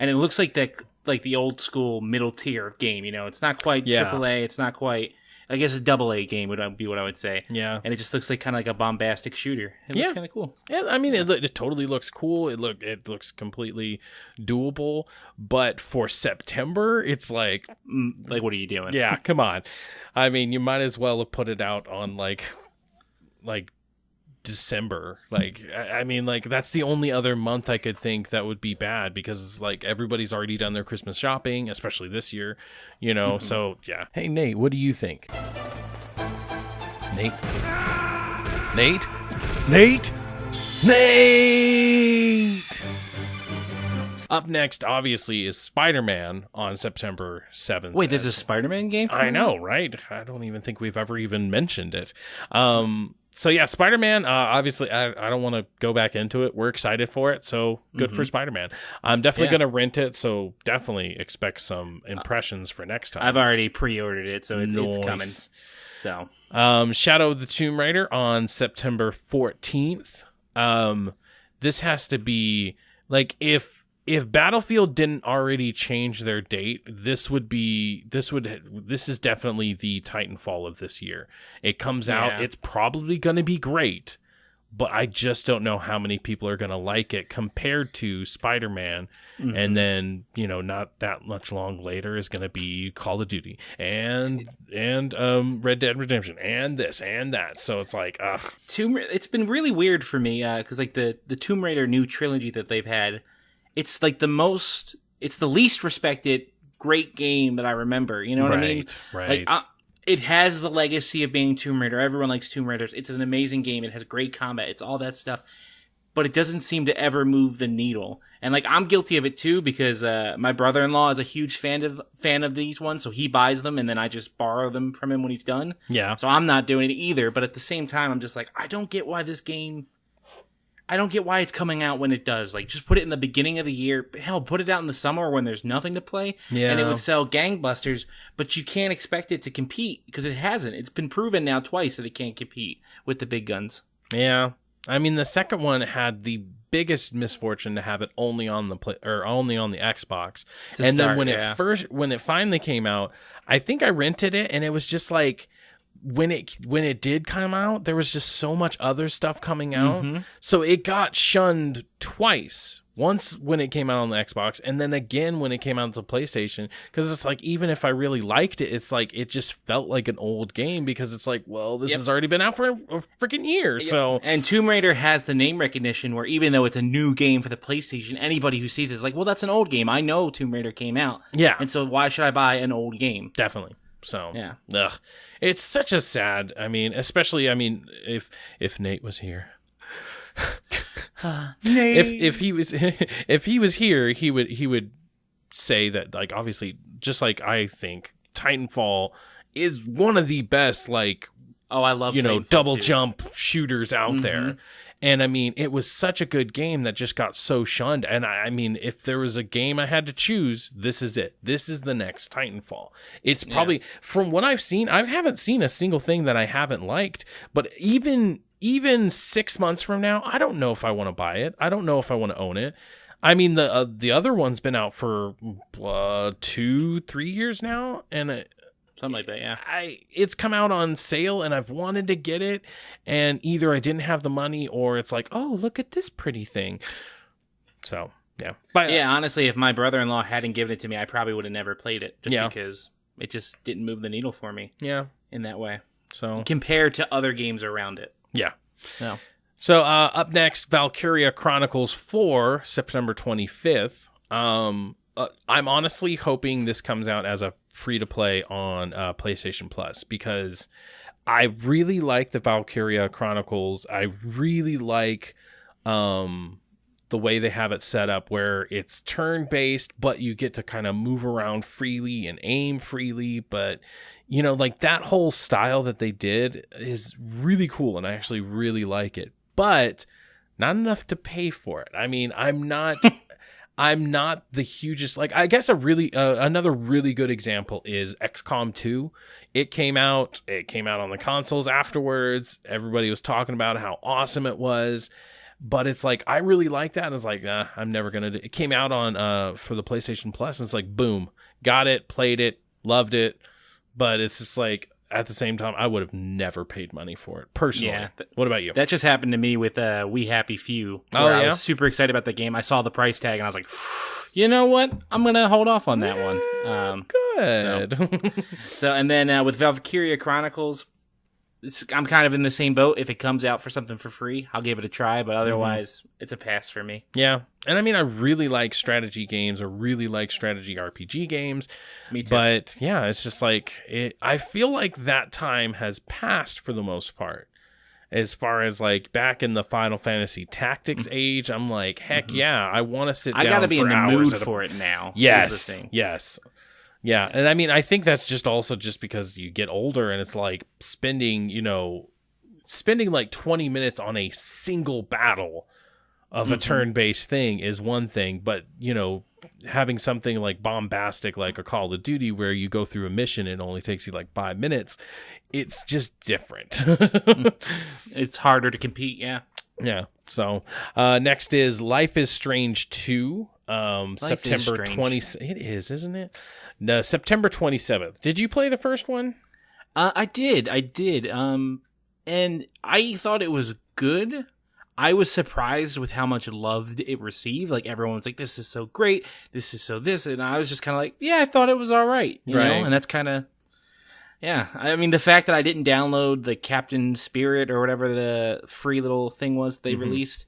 Speaker 2: it looks like the old school middle tier of game, It's not quite AAA, it's not quite... I guess a AA game would be what I would say.
Speaker 1: Yeah.
Speaker 2: And it just looks like kind of like a bombastic shooter. It looks kind of cool.
Speaker 1: Yeah, I mean, it totally looks cool. It looks completely doable. But for September, it's like...
Speaker 2: what are you doing?
Speaker 1: Yeah, come on. I mean, you might as well have put it out on, like December. I mean, that's the only other month I could think that would be bad, because everybody's already done their Christmas shopping, especially this year, So yeah. Hey Nate, what do you think? Nate. Up next, obviously, is Spider-Man on September 7th.
Speaker 2: Wait, there's a Spider-Man game?
Speaker 1: I know, right? I don't even think we've ever even mentioned it. So yeah, Spider-Man, obviously, I don't want to go back into it. We're excited for it, so good for Spider-Man. I'm definitely going to rent it, so definitely expect some impressions for next time.
Speaker 2: I've already pre-ordered it, so it's coming. So,
Speaker 1: Shadow of the Tomb Raider on September 14th. This has to be, if Battlefield didn't already change their date, this is definitely the Titanfall of this year. It comes out, it's probably going to be great, but I just don't know how many people are going to like it compared to Spider-Man. And then, not that much long later is going to be Call of Duty and Red Dead Redemption and this and that. So it's like,
Speaker 2: it's been really weird for me, because the Tomb Raider new trilogy that they've had, it's it's the least respected great game that I remember. You know what I mean?
Speaker 1: Right.
Speaker 2: It has the legacy of being Tomb Raider. Everyone likes Tomb Raiders. It's an amazing game. It has great combat. It's all that stuff. But it doesn't seem to ever move the needle. And I'm guilty of it too, because my brother-in-law is a huge fan of these ones, so he buys them and then I just borrow them from him when he's done.
Speaker 1: Yeah.
Speaker 2: So I'm not doing it either. But at the same time, I'm just like, I don't get why this game. I don't get why it's coming out when it does. Like, just put it in the beginning of the year. Hell, put it out in the summer when there's nothing to play.
Speaker 1: Yeah.
Speaker 2: And it would sell gangbusters, but you can't expect it to compete because it hasn't. It's been proven now twice that it can't compete with the big guns.
Speaker 1: Yeah. I mean, the second one had the biggest misfortune to have it only on the only on the Xbox. And then when it finally came out, I think I rented it, and it was just like when it did come out, there was just so much other stuff coming out. Mm-hmm. So it got shunned twice. Once when it came out on the Xbox, and then again when it came out on the PlayStation, because it's like, even if I really liked it, it's like it just felt like an old game, because it's like, well, this has already been out for a freaking year. Yep. So,
Speaker 2: and Tomb Raider has the name recognition where even though it's a new game for the PlayStation, anybody who sees it is like, well, that's an old game. I know Tomb Raider came out.
Speaker 1: Yeah.
Speaker 2: And so why should I buy an old game?
Speaker 1: Definitely. So,
Speaker 2: yeah.
Speaker 1: Ugh. It's such a sad, I mean, especially, I mean, if Nate was here. If he was here, he would say that, like, obviously, just like I think Titanfall is one of the best, like,
Speaker 2: I love Titanfall
Speaker 1: double
Speaker 2: too.
Speaker 1: Jump shooters out there. And I mean, it was such a good game that just got so shunned. And I mean, if there was a game I had to choose, this is it. This is the next Titanfall. It's probably, from what I've seen, I haven't seen a single thing that I haven't liked. But even 6 months from now, I don't know if I want to buy it. I don't know if I want to own it. I mean, the other one's been out for 2-3 years now, and
Speaker 2: something like that. Yeah,
Speaker 1: it's come out on sale, and I've wanted to get it, and either I didn't have the money, or it's like, oh, look at this pretty thing. So yeah, but
Speaker 2: honestly, if my brother-in-law hadn't given it to me, I probably would have never played it, just because it just didn't move the needle for me.
Speaker 1: Yeah,
Speaker 2: in that way.
Speaker 1: So
Speaker 2: compared to other games around it.
Speaker 1: Yeah.
Speaker 2: No.
Speaker 1: So up next, Valkyria Chronicles 4, September 25th. I'm honestly hoping this comes out as a free-to-play on PlayStation Plus, because I really like the Valkyria Chronicles. I really like the way they have it set up, where it's turn-based, but you get to kind of move around freely and aim freely. But, like, that whole style that they did is really cool, and I actually really like it. But not enough to pay for it. I mean, I'm not the hugest, like, I guess another really good example is XCOM 2. It came out on the consoles afterwards. Everybody was talking about how awesome it was. But it's like, I really like that. And it's like, I'm never going to do it. It came out on for the PlayStation Plus, and it's like, boom, got it, played it, loved it. But it's just like, at the same time, I would have never paid money for it, personally. Yeah, what about you?
Speaker 2: That just happened to me with We Happy Few. I was super excited about the game. I saw the price tag, and I was like, you know what? I'm going to hold off on that one.
Speaker 1: Good.
Speaker 2: So and then with Valkyria Chronicles, I'm kind of in the same boat. If it comes out for something for free, I'll give it a try. But otherwise, it's a pass for me.
Speaker 1: Yeah. And I mean, I really like strategy games, or really like strategy RPG games.
Speaker 2: Me too.
Speaker 1: But yeah, it's just like, I feel like that time has passed for the most part. As far as like back in the Final Fantasy Tactics age, I'm like, heck yeah, I want to sit down.
Speaker 2: I got to be in the mood
Speaker 1: for
Speaker 2: it now.
Speaker 1: Yes. Yes. Yeah, and I mean, I think that's just also just because you get older, and it's like spending like 20 minutes on a single battle of a turn-based thing is one thing, but, having something like bombastic like a Call of Duty where you go through a mission and it only takes you like 5 minutes, it's just different.
Speaker 2: It's harder to compete, yeah.
Speaker 1: Yeah. So, next is Life is Strange 2. September 20th. It is, isn't it? No, September 27th. Did you play the first one?
Speaker 2: I did. And I thought it was good. I was surprised with how much love it received. Like, everyone was like, this is so great. This is so this. And I was just kind of like, yeah, I thought it was all right. You know? And that's kind of, yeah. I mean, the fact that I didn't download the Captain Spirit or whatever the free little thing was they released,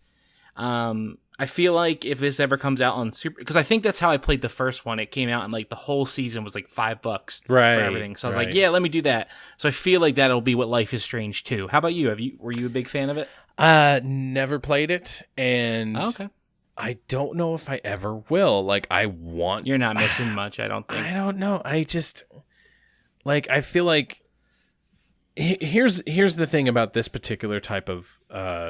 Speaker 2: I feel like if this ever comes out on Super, because I think that's how I played the first one. It came out and like the whole season was like $5 for everything. So I was like, yeah, let me do that. So I feel like that'll be what Life is Strange 2. How about you? Were you a big fan of it?
Speaker 1: Never played it, and I don't know if I ever will. Like, I want.
Speaker 2: You're not missing much, I don't think.
Speaker 1: I don't know. I just like. I feel like here's the thing about this particular type of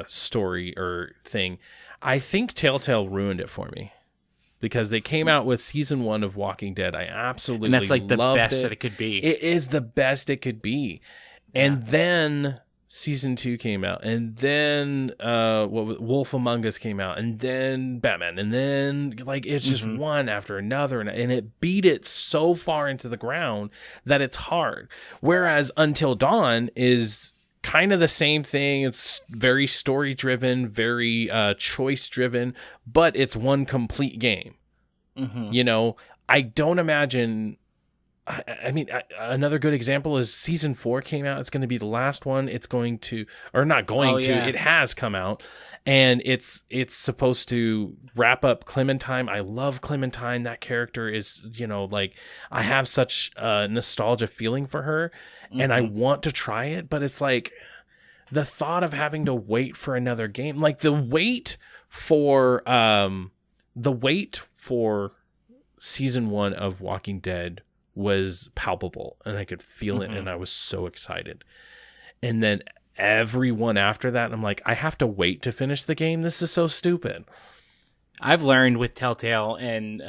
Speaker 1: story or thing. I think Telltale ruined it for me because they came out with season 1 of Walking Dead. I absolutely
Speaker 2: And that's like the
Speaker 1: loved
Speaker 2: best
Speaker 1: it.
Speaker 2: that it could be.
Speaker 1: It is the best it could be. And then season 2 came out, and then Wolf Among Us came out, and then Batman, and then like it's just one after another, and it beat it so far into the ground that it's hard. Whereas Until Dawn is kind of the same thing. It's very story driven, very choice driven, but it's one complete game. You know, I don't imagine. I mean, another good example is season 4 came out. It's going to be the last one. It's going to, or not going to, it has come out, and it's supposed to wrap up Clementine. I love Clementine. That character is, you know, like I have such a nostalgia feeling for her, and I want to try it, but it's like the thought of having to wait for another game, like the wait for season 1 of Walking Dead was palpable, and I could feel it, and I was so excited. And then everyone after that, I'm like, I have to wait to finish the game. This is so stupid.
Speaker 2: I've learned with Telltale, and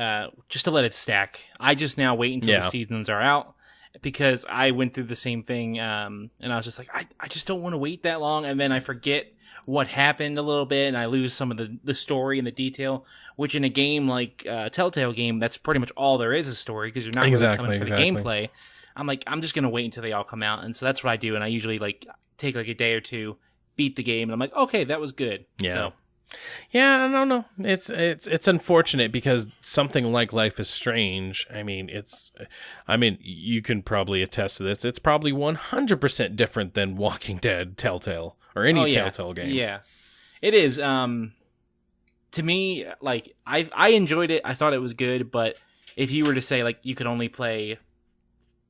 Speaker 2: just to let it stack. I just now wait until the seasons are out, because I went through the same thing, and I was just like, I just don't want to wait that long, and then I forget what happened a little bit, and I lose some of the story and the detail, which in a game like Telltale game, that's pretty much all there is story, because you're not really coming for the gameplay. I'm like, I'm just going to wait until they all come out, and so that's what I do, and I usually like take like a day or two, beat the game, and I'm like, okay, that was good.
Speaker 1: Yeah.
Speaker 2: So,
Speaker 1: yeah, I don't know. It's unfortunate because something like Life is Strange, I mean, you can probably attest to this. It's probably 100% different than Walking Dead Telltale or any Telltale game.
Speaker 2: Yeah, it is. To me, like I enjoyed it. I thought it was good, but if you were to say like you could only play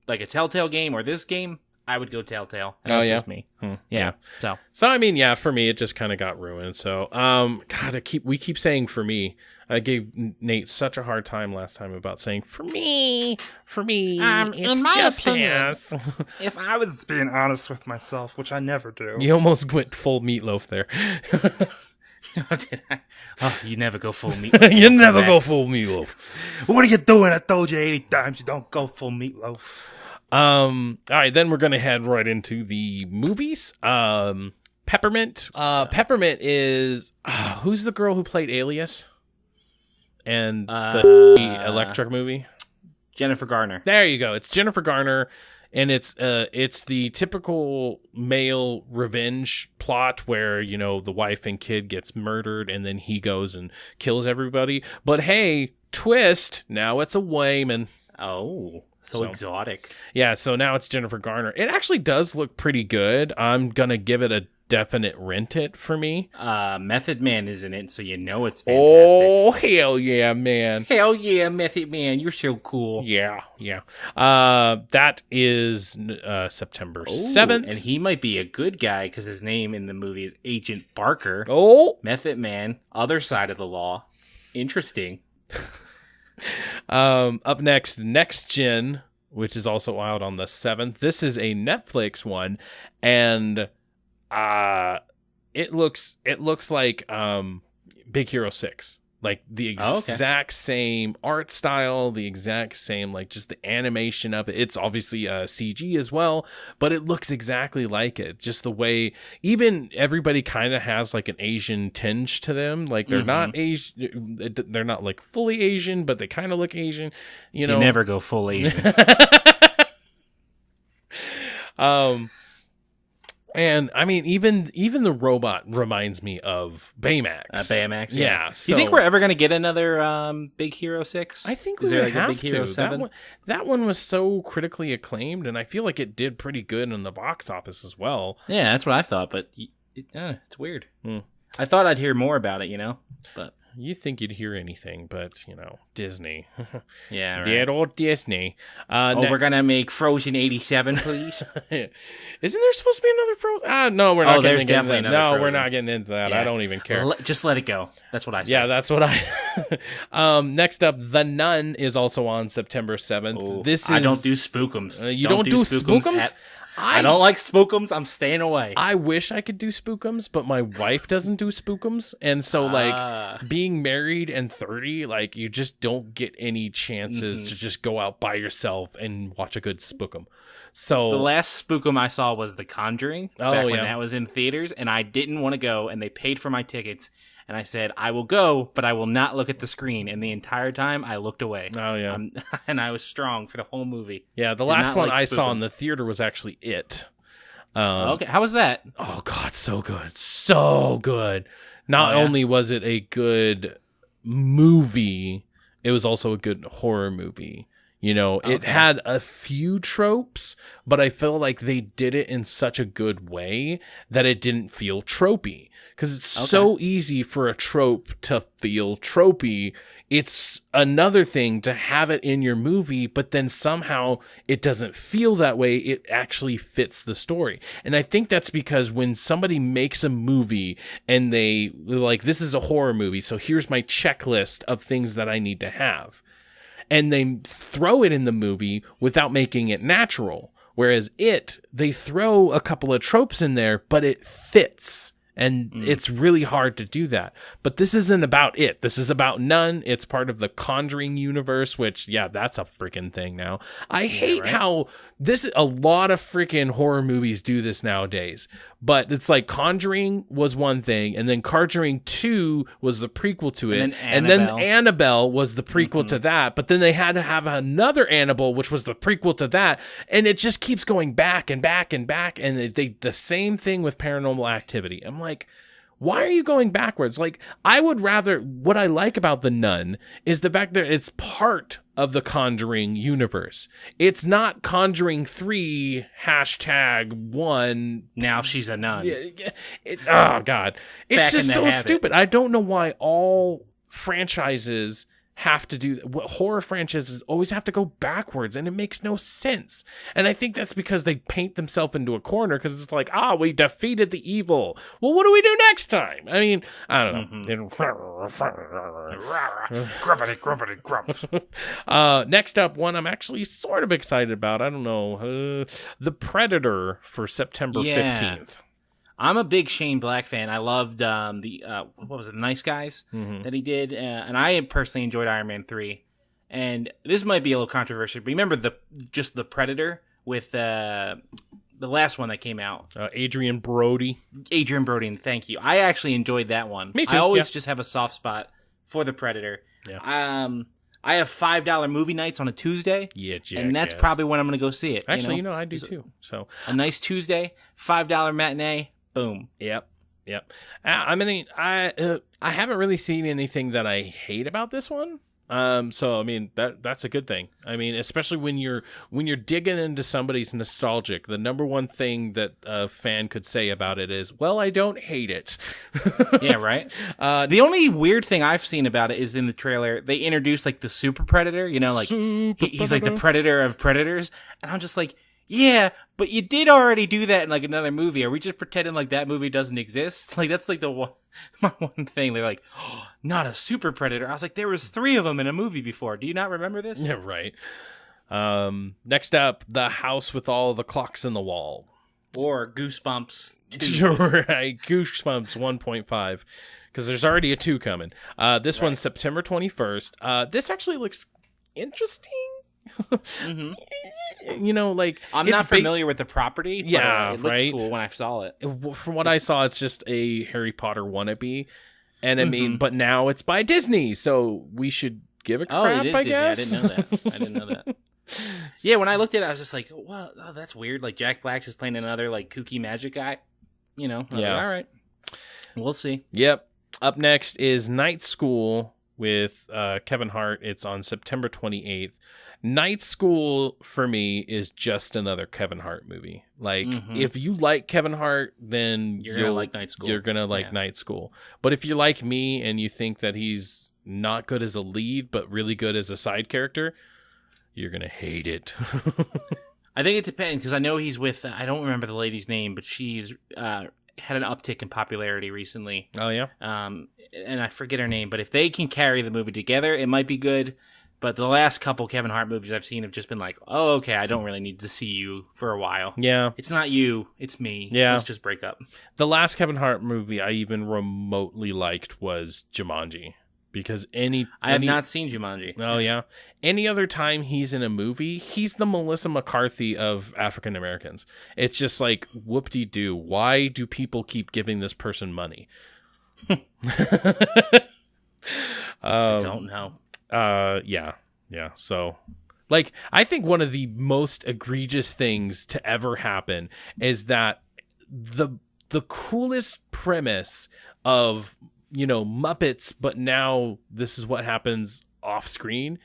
Speaker 2: like a Telltale game or this game, I would go Telltale. And that's just me. Yeah.
Speaker 1: So I mean, yeah, for me, it just kind of got ruined. So, God, we keep saying for me. I gave Nate such a hard time last time about saying for me. It's
Speaker 2: in my
Speaker 1: just
Speaker 2: opinion,
Speaker 1: this.
Speaker 2: if I was being honest with myself, which I never do.
Speaker 1: You almost went full meatloaf there.
Speaker 2: Oh, did I? Oh, you never go full meatloaf.
Speaker 1: You never go full meatloaf.
Speaker 2: What are you doing? I told you 80 times you don't go full meatloaf.
Speaker 1: All right, then we're gonna head right into the movies. Peppermint. Peppermint is who's the girl who played Alias and the Electric movie?
Speaker 2: Jennifer Garner.
Speaker 1: There you go. It's Jennifer Garner, and it's the typical male revenge plot where, you know, the wife and kid gets murdered and then he goes and kills everybody. But hey, twist, now it's a woman.
Speaker 2: Oh, so exotic.
Speaker 1: Yeah, so now it's Jennifer Garner. It actually does look pretty good. I'm gonna give it a definite rent it for me.
Speaker 2: Method Man is in it, so you know it's fantastic.
Speaker 1: Oh, hell yeah, man.
Speaker 2: Hell yeah, Method Man, you're so cool.
Speaker 1: Yeah. That is September 7th.
Speaker 2: And he might be a good guy because his name in the movie is Agent Barker.
Speaker 1: Oh.
Speaker 2: Method Man, other side of the law. Interesting.
Speaker 1: Up next Gen, which is also out on the 7th. This is a Netflix one, and it looks like Big Hero 6. Like the exact same art style, the exact same, like just the animation of it. It's obviously CG as well, but it looks exactly like it. Just the way, even everybody kind of has like an Asian tinge to them. Like they're not Asian, they're not like fully Asian, but they kind of look Asian. You know,
Speaker 2: you never go full Asian.
Speaker 1: And I mean, even the robot reminds me of Baymax.
Speaker 2: Baymax,
Speaker 1: yeah.
Speaker 2: Do you think we're ever going to get another Big Hero 6?
Speaker 1: I think
Speaker 2: is
Speaker 1: we
Speaker 2: there
Speaker 1: would
Speaker 2: like
Speaker 1: have
Speaker 2: a Big Hero
Speaker 1: to.
Speaker 2: 7?
Speaker 1: That one was so critically acclaimed, and I feel like it did pretty good in the box office as well.
Speaker 2: Yeah, that's what I thought, but it's weird. I thought I'd hear more about it, you know, but
Speaker 1: you think you'd hear anything, but, you know, Disney.
Speaker 2: Yeah, right.
Speaker 1: The old Disney.
Speaker 2: We're going to make Frozen 87, please?
Speaker 1: Isn't there supposed to be another Frozen? No, we're not
Speaker 2: there's
Speaker 1: getting into
Speaker 2: definitely
Speaker 1: that.
Speaker 2: another
Speaker 1: No,
Speaker 2: Frozen.
Speaker 1: we're not getting into that.
Speaker 2: Yeah.
Speaker 1: I don't even care.
Speaker 2: Just let it go. That's what I said.
Speaker 1: Yeah, that's what I... Next up, The Nun is also on September 7th.
Speaker 2: Ooh,
Speaker 1: This is...
Speaker 2: I don't do spookums.
Speaker 1: you don't do spookums?
Speaker 2: I don't like spookums. I'm staying away.
Speaker 1: I wish I could do spookums, but my wife doesn't do spookums. And so, like, being married and 30, like, you just don't get any chances to just go out by yourself and watch a good spookum. So
Speaker 2: the last spookum I saw was The Conjuring. Back when
Speaker 1: yeah.
Speaker 2: that was in theaters, and I didn't want to go, and they paid for my tickets. And I said, I will go, but I will not look at the screen. And the entire time, I looked away.
Speaker 1: Oh, yeah.
Speaker 2: And I was strong for the whole movie.
Speaker 1: Yeah, the last one I saw in the theater was actually It.
Speaker 2: Okay, how was that?
Speaker 1: Oh, God, so good. So good. Not only was it a good movie, it was also a good horror movie. You know, it had a few tropes, but I feel like they did it in such a good way that it didn't feel tropey. Because it's so easy for a trope to feel tropey. It's another thing to have it in your movie, but then somehow it doesn't feel that way. It actually fits the story. And I think that's because when somebody makes a movie and they're like, this is a horror movie, so here's my checklist of things that I need to have. And they throw it in the movie without making it natural. Whereas they throw a couple of tropes in there, but it fits. And it's really hard to do that. But this isn't about it. This is about Nun. It's part of the Conjuring universe, which, yeah, that's a freaking thing now. I hate how a lot of freaking horror movies do this nowadays. But it's like Conjuring was one thing, and then Conjuring 2 was the prequel to it. And then Annabelle was the prequel to that. But then they had to have another Annabelle, which was the prequel to that. And it just keeps going back and back and back. And the same thing with Paranormal Activity. I'm like, why are you going backwards? Like, I would rather, what I like about The Nun is the fact that it's part of the Conjuring universe. It's not Conjuring 3 #1.
Speaker 2: Now she's a nun.
Speaker 1: Oh, God. It's
Speaker 2: Back
Speaker 1: just
Speaker 2: in the
Speaker 1: so
Speaker 2: habit.
Speaker 1: stupid. I don't know why all franchises have to do horror franchises always have to go backwards, and it makes no sense. And I think that's because they paint themselves into a corner, because it's like, we defeated the evil. Well, what do we do next time? I mean, I don't know.
Speaker 2: Grumpity, grumpity, grumps.
Speaker 1: Next up, one I'm actually sort of excited about. I don't know. The Predator for September 15th.
Speaker 2: I'm a big Shane Black fan. I loved what was it, The Nice Guys that he did, and I personally enjoyed Iron Man 3. And this might be a little controversial, but remember the Predator with the last one that came out,
Speaker 1: Adrian Brody.
Speaker 2: Adrian Brody, thank you. I actually enjoyed that one.
Speaker 1: Me too.
Speaker 2: I always just have a soft spot for the Predator.
Speaker 1: Yeah.
Speaker 2: I have $5 movie nights on a Tuesday.
Speaker 1: Yeah,
Speaker 2: and that's probably when I'm going to go see it.
Speaker 1: Actually, I do too. So
Speaker 2: a nice Tuesday, $5 matinee. Boom.
Speaker 1: Yep. I mean, I haven't really seen anything that I hate about this one. So I mean that's a good thing. I mean, especially when you're digging into somebody's nostalgic, the number one thing that a fan could say about it is, well, I don't hate it.
Speaker 2: Yeah, right. The only weird thing I've seen about it is in the trailer, they introduced like the Super Predator, like he's like the predator of predators. And I'm just like, yeah, but you did already do that in like another movie. Are we just pretending like that movie doesn't exist? Like, that's like my one thing. They're like, not a super predator. I was like, there was 3 of them in a movie before. Do you not remember this?
Speaker 1: Yeah, right. Next up, The House with All the Clocks in the Wall.
Speaker 2: Or Goosebumps 2.
Speaker 1: Right, Goosebumps 1.5. Because there's already a 2 coming. This one's September 21st. This actually looks interesting. Like,
Speaker 2: I'm not familiar with the property, but it looked cool when I saw it.
Speaker 1: From what I saw, it's just a Harry Potter wannabe, and I mean, but now it's by Disney, so we should give a crap.
Speaker 2: It is
Speaker 1: I
Speaker 2: Disney.
Speaker 1: guess.
Speaker 2: I didn't know that. Yeah, when I looked at it, I was just like, "Well, that's weird." Like Jack Black is playing another like kooky magic guy. Yeah. Like, all right, we'll see.
Speaker 1: Yep. Up next is Night School with Kevin Hart. It's on September 28th. Night School for me is just another Kevin Hart movie. Like, if you like Kevin Hart, then
Speaker 2: you're gonna like Night School.
Speaker 1: You're gonna like Night School. But if you're like me and you think that he's not good as a lead, but really good as a side character, you're gonna hate it.
Speaker 2: I think it depends, because I know he's with I don't remember the lady's name, but she's had an uptick in popularity recently.
Speaker 1: Oh yeah.
Speaker 2: And I forget her name, but if they can carry the movie together, it might be good. But the last couple Kevin Hart movies I've seen have just been like, oh, okay, I don't really need to see you for a while.
Speaker 1: Yeah.
Speaker 2: It's not you, it's me.
Speaker 1: Yeah.
Speaker 2: Let's just break up.
Speaker 1: The last Kevin Hart movie I even remotely liked was Jumanji. Because I
Speaker 2: have not seen Jumanji.
Speaker 1: Oh, yeah. Any other time he's in a movie, he's the Melissa McCarthy of African Americans. It's just like, whoop-de-doo. Why do people keep giving this person money?
Speaker 2: I don't know.
Speaker 1: Yeah. So, like, I think one of the most egregious things to ever happen is that the coolest premise of, Muppets, but now this is what happens off screen.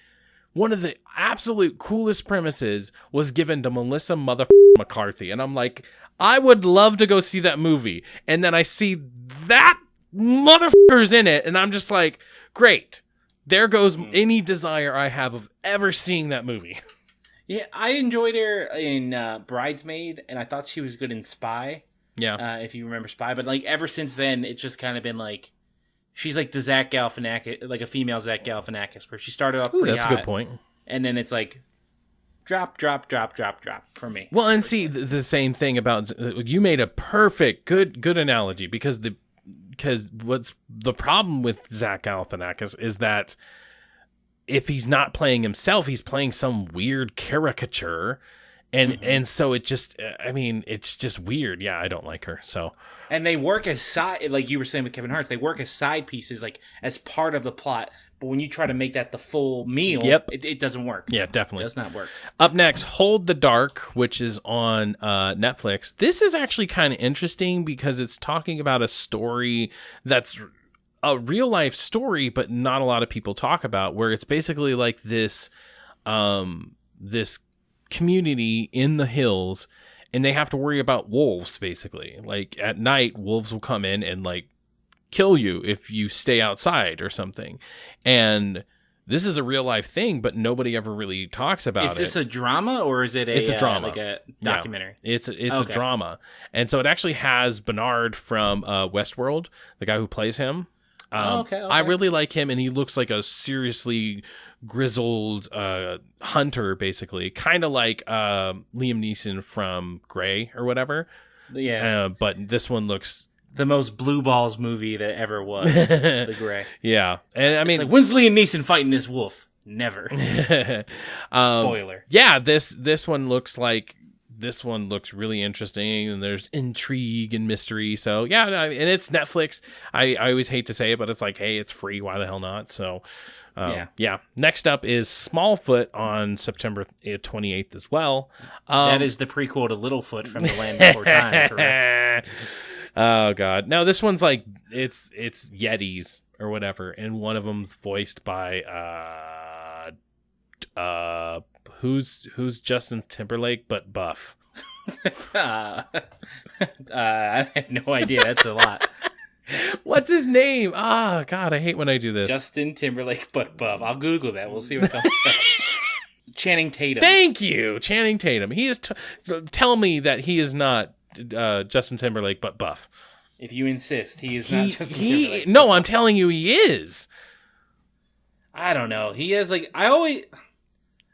Speaker 1: One of the absolute coolest premises was given to Melissa McCarthy. And I'm like, I would love to go see that movie. And then I see that motherfucker's in it. And I'm just like, great. There goes any desire I have of ever seeing that movie.
Speaker 2: Yeah, I enjoyed her in Bridesmaid, and I thought she was good in Spy.
Speaker 1: Yeah.
Speaker 2: If you remember Spy. But, like, ever since then, it's just kind of been, like, she's like the Zach Galifianakis, like a female Zach Galifianakis, where she started off pretty
Speaker 1: that's
Speaker 2: hot.
Speaker 1: A good point.
Speaker 2: And then it's like, drop for me.
Speaker 1: Well, and see, the same thing about, you made a perfect, good analogy, because what's the problem with Zach Galifianakis is that if he's not playing himself, he's playing some weird caricature. And so it just, it's just weird. Yeah, I don't like her. So,
Speaker 2: and they work as side, like you were saying with Kevin Hart, they work as side pieces, like as part of the plot. But when you try to make that the full meal, it doesn't work.
Speaker 1: Yeah, definitely.
Speaker 2: It does not work.
Speaker 1: Up next, Hold the Dark, which is on Netflix. This is actually kind of interesting because it's talking about a story that's a real life story, but not a lot of people talk about, where it's basically like this community in the hills, and they have to worry about wolves. Basically, like at night, wolves will come in and like kill you if you stay outside or something. And this is a real life thing, but nobody ever really talks about it.
Speaker 2: Is this a drama, or is it
Speaker 1: it's a drama,
Speaker 2: like a documentary?
Speaker 1: Yeah, it's a drama. And so it actually has Bernard from Westworld, the guy who plays him.
Speaker 2: Okay.
Speaker 1: I really like him, and he looks like a seriously grizzled hunter, basically, kind of like Liam Neeson from Grey or whatever.
Speaker 2: Yeah,
Speaker 1: but this one looks
Speaker 2: the most blue balls movie that ever was. The Grey.
Speaker 1: Yeah, and I mean,
Speaker 2: it's like, when's Liam Neeson fighting this wolf? Never. Spoiler.
Speaker 1: Yeah, this one looks really interesting, and there's intrigue and mystery. So yeah, and it's Netflix. I always hate to say it, but it's like, hey, it's free. Why the hell not? So yeah. Next up is Smallfoot on September 28th as well.
Speaker 2: That is the prequel to Littlefoot from The Land Before Time, correct?
Speaker 1: Oh god, no, this one's like it's Yetis or whatever, and one of them's voiced by who's Justin Timberlake but buff.
Speaker 2: I have no idea. That's a lot.
Speaker 1: What's his name? Oh god, I hate when I do this.
Speaker 2: Justin Timberlake but buff. I'll Google that. We'll see what comes up. Channing Tatum.
Speaker 1: Thank you, Channing Tatum. He is. Tell me that he is not Justin Timberlake but buff.
Speaker 2: If you insist, he is not Justin Timberlake.
Speaker 1: No, I'm telling you, he is.
Speaker 2: I don't know. He has like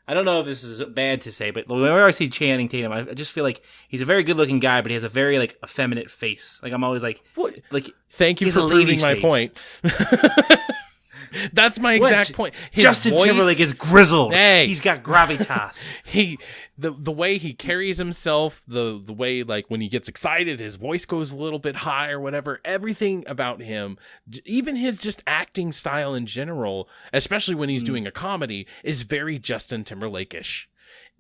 Speaker 2: I don't know if this is bad to say, but whenever I see Channing Tatum, I just feel like he's a very good-looking guy, but he has a very like effeminate face. Like I'm always like,
Speaker 1: what?
Speaker 2: Like
Speaker 1: thank you for proving my point. That's my exact point. His
Speaker 2: Justin
Speaker 1: voice,
Speaker 2: Timberlake is grizzled.
Speaker 1: Hey.
Speaker 2: He's got gravitas.
Speaker 1: The way he carries himself, the way like when he gets excited, his voice goes a little bit high or whatever. Everything about him, even his just acting style in general, especially when he's doing a comedy, is very Justin Timberlake-ish.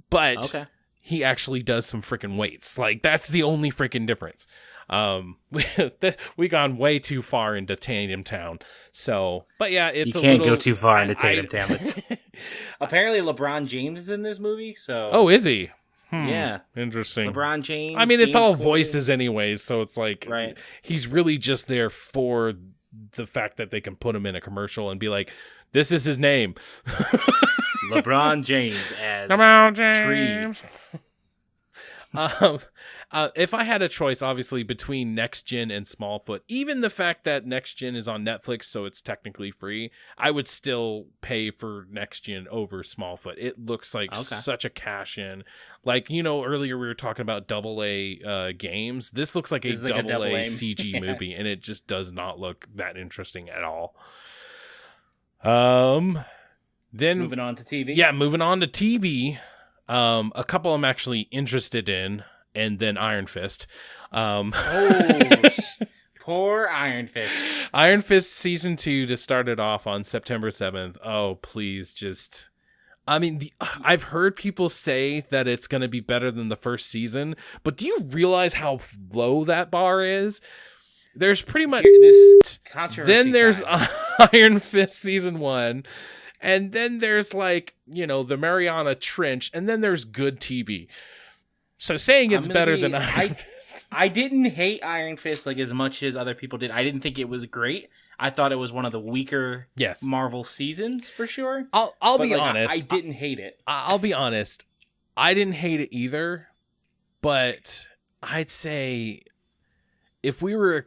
Speaker 1: But he actually does some freaking weights. Like that's the only freaking difference. We gone way too far into Tatum Town. So, but yeah, it's
Speaker 2: you can't go too far into Tatum Town. Apparently, LeBron James is in this movie. So,
Speaker 1: oh, is he?
Speaker 2: Yeah,
Speaker 1: interesting.
Speaker 2: LeBron James.
Speaker 1: I mean,
Speaker 2: James
Speaker 1: it's all
Speaker 2: Corden.
Speaker 1: voices anyways, so it's like he's really just there for the fact that they can put him in a commercial and be like, "This is his name."
Speaker 2: LeBron James as
Speaker 1: LeBron James.
Speaker 2: Tree.
Speaker 1: Um, if I had a choice, obviously, between Next Gen and Smallfoot, even the fact that Next Gen is on Netflix, so it's technically free, I would still pay for Next Gen over Smallfoot. It looks like such a cash in. Like, earlier we were talking about AA games. This looks like a double A CG movie, and it just does not look that interesting at all. Then
Speaker 2: moving on to TV.
Speaker 1: Yeah, moving on to TV. A couple I'm actually interested in, and then Iron Fist.
Speaker 2: Poor Iron Fist.
Speaker 1: Iron Fist season 2 to start it off on September 7th. Oh, please just. I mean, I've heard people say that it's going to be better than the first season, but do you realize how low that bar is? There's pretty much
Speaker 2: this controversy.
Speaker 1: Then there's Iron Fist season 1. And then there's the Mariana Trench, and then there's good TV. So saying it's better than Iron Fist.
Speaker 2: I didn't hate Iron Fist as much as other people did. I didn't think it was great. I thought it was one of the weaker Marvel seasons for sure.
Speaker 1: I'll be honest.
Speaker 2: I didn't hate it.
Speaker 1: I'll be honest. I didn't hate it either, but I'd say if we were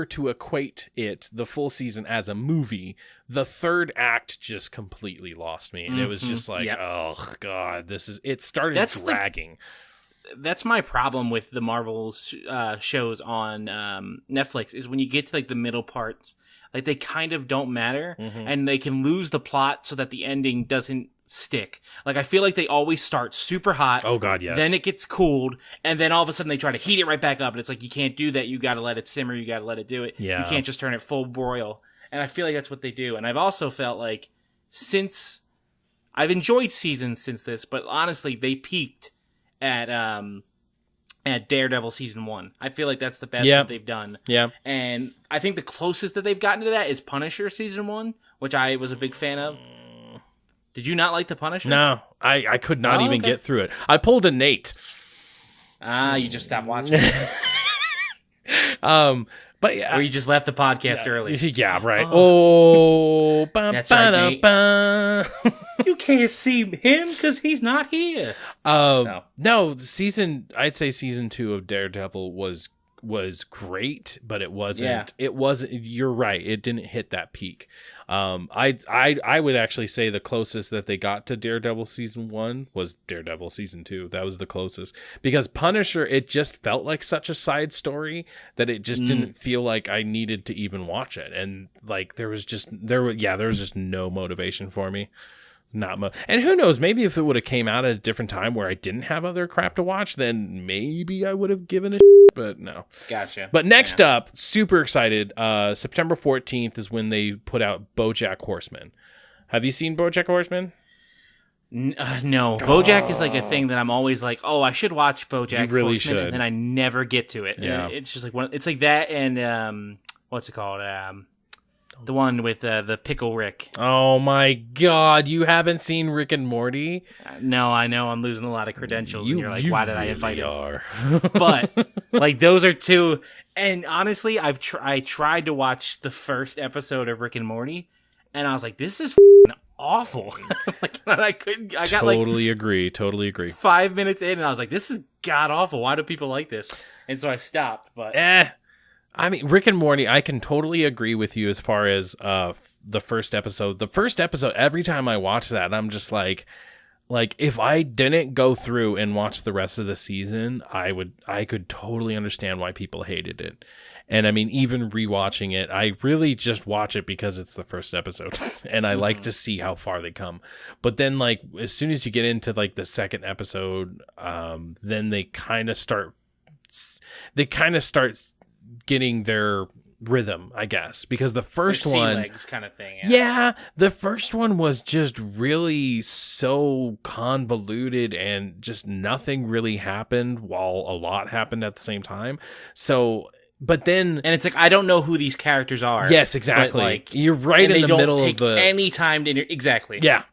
Speaker 1: to equate it, the full season, as a movie, the third act just completely lost me, and it was just like, oh god, it started dragging.
Speaker 2: That's my problem with the Marvel shows on Netflix, is when you get to the middle parts, they kind of don't matter, and they can lose the plot so that the ending doesn't stick. I feel like they always start super hot.
Speaker 1: Oh god, yes.
Speaker 2: Then it gets cooled, and then all of a sudden they try to heat it right back up, and it's you can't do that. You got to let it simmer. You got to let it do it.
Speaker 1: Yeah.
Speaker 2: You can't just turn it full broil. And I feel like that's what they do. And I've also felt since I've enjoyed seasons since this, but honestly, they peaked at Daredevil season 1. I feel like that's the best that they've done.
Speaker 1: Yeah.
Speaker 2: And I think the closest that they've gotten to that is Punisher season 1, which I was a big fan of. Did you not like the Punisher?
Speaker 1: No, I could not even get through it. I pulled a Nate.
Speaker 2: You just stopped watching.
Speaker 1: But yeah,
Speaker 2: or you just left the podcast early.
Speaker 1: Yeah, right. Oh,
Speaker 2: that's right, you can't see him because he's not here.
Speaker 1: No, I'd say season 2 of Daredevil was great, but it wasn't. Yeah. It wasn't. You're right. It didn't hit that peak. I would actually say the closest that they got to Daredevil season 1 was Daredevil season 2. That was the closest, because Punisher, it just felt like such a side story that it just didn't feel like I needed to even watch it, and there was just no motivation for me. And who knows, maybe if it would have came out at a different time where I didn't have other crap to watch, then maybe I would have given a but no.
Speaker 2: Gotcha.
Speaker 1: But next up, super excited, September 14th is when they put out BoJack Horseman. Have you seen BoJack Horseman?
Speaker 2: No. BoJack is a thing that I'm always I should watch BoJack
Speaker 1: you really
Speaker 2: Horseman,
Speaker 1: should.
Speaker 2: and then I never get to it.
Speaker 1: Yeah.
Speaker 2: It's just it's like that and what's it called? The one with the Pickle Rick.
Speaker 1: Oh my god, you haven't seen Rick and Morty?
Speaker 2: No, I know I'm losing a lot of credentials, and you're why did I invite you? But those are two. And honestly, I tried to watch the first episode of Rick and Morty, and I was like, this is awful. I couldn't. I got
Speaker 1: totally agree.
Speaker 2: 5 minutes in, and I was like, this is god awful. Why do people like this? And so I stopped. But
Speaker 1: I mean, Rick and Morty, I can totally agree with you as far as the first episode. The first episode, every time I watch that, I'm just like if I didn't go through and watch the rest of the season, I could totally understand why people hated it. And I mean, even rewatching it, I really just watch it because it's the first episode and I like to see how far they come. But then as soon as you get into the second episode, then they kind of start getting their rhythm, I guess, because the first one,
Speaker 2: legs kind of thing.
Speaker 1: Yeah, the first one was just really so convoluted and just nothing really happened while a lot happened at the same time. So, but then,
Speaker 2: and it's I don't know who these characters are.
Speaker 1: Yes, exactly. You're right in the middle of the
Speaker 2: any time to exactly.
Speaker 1: Yeah.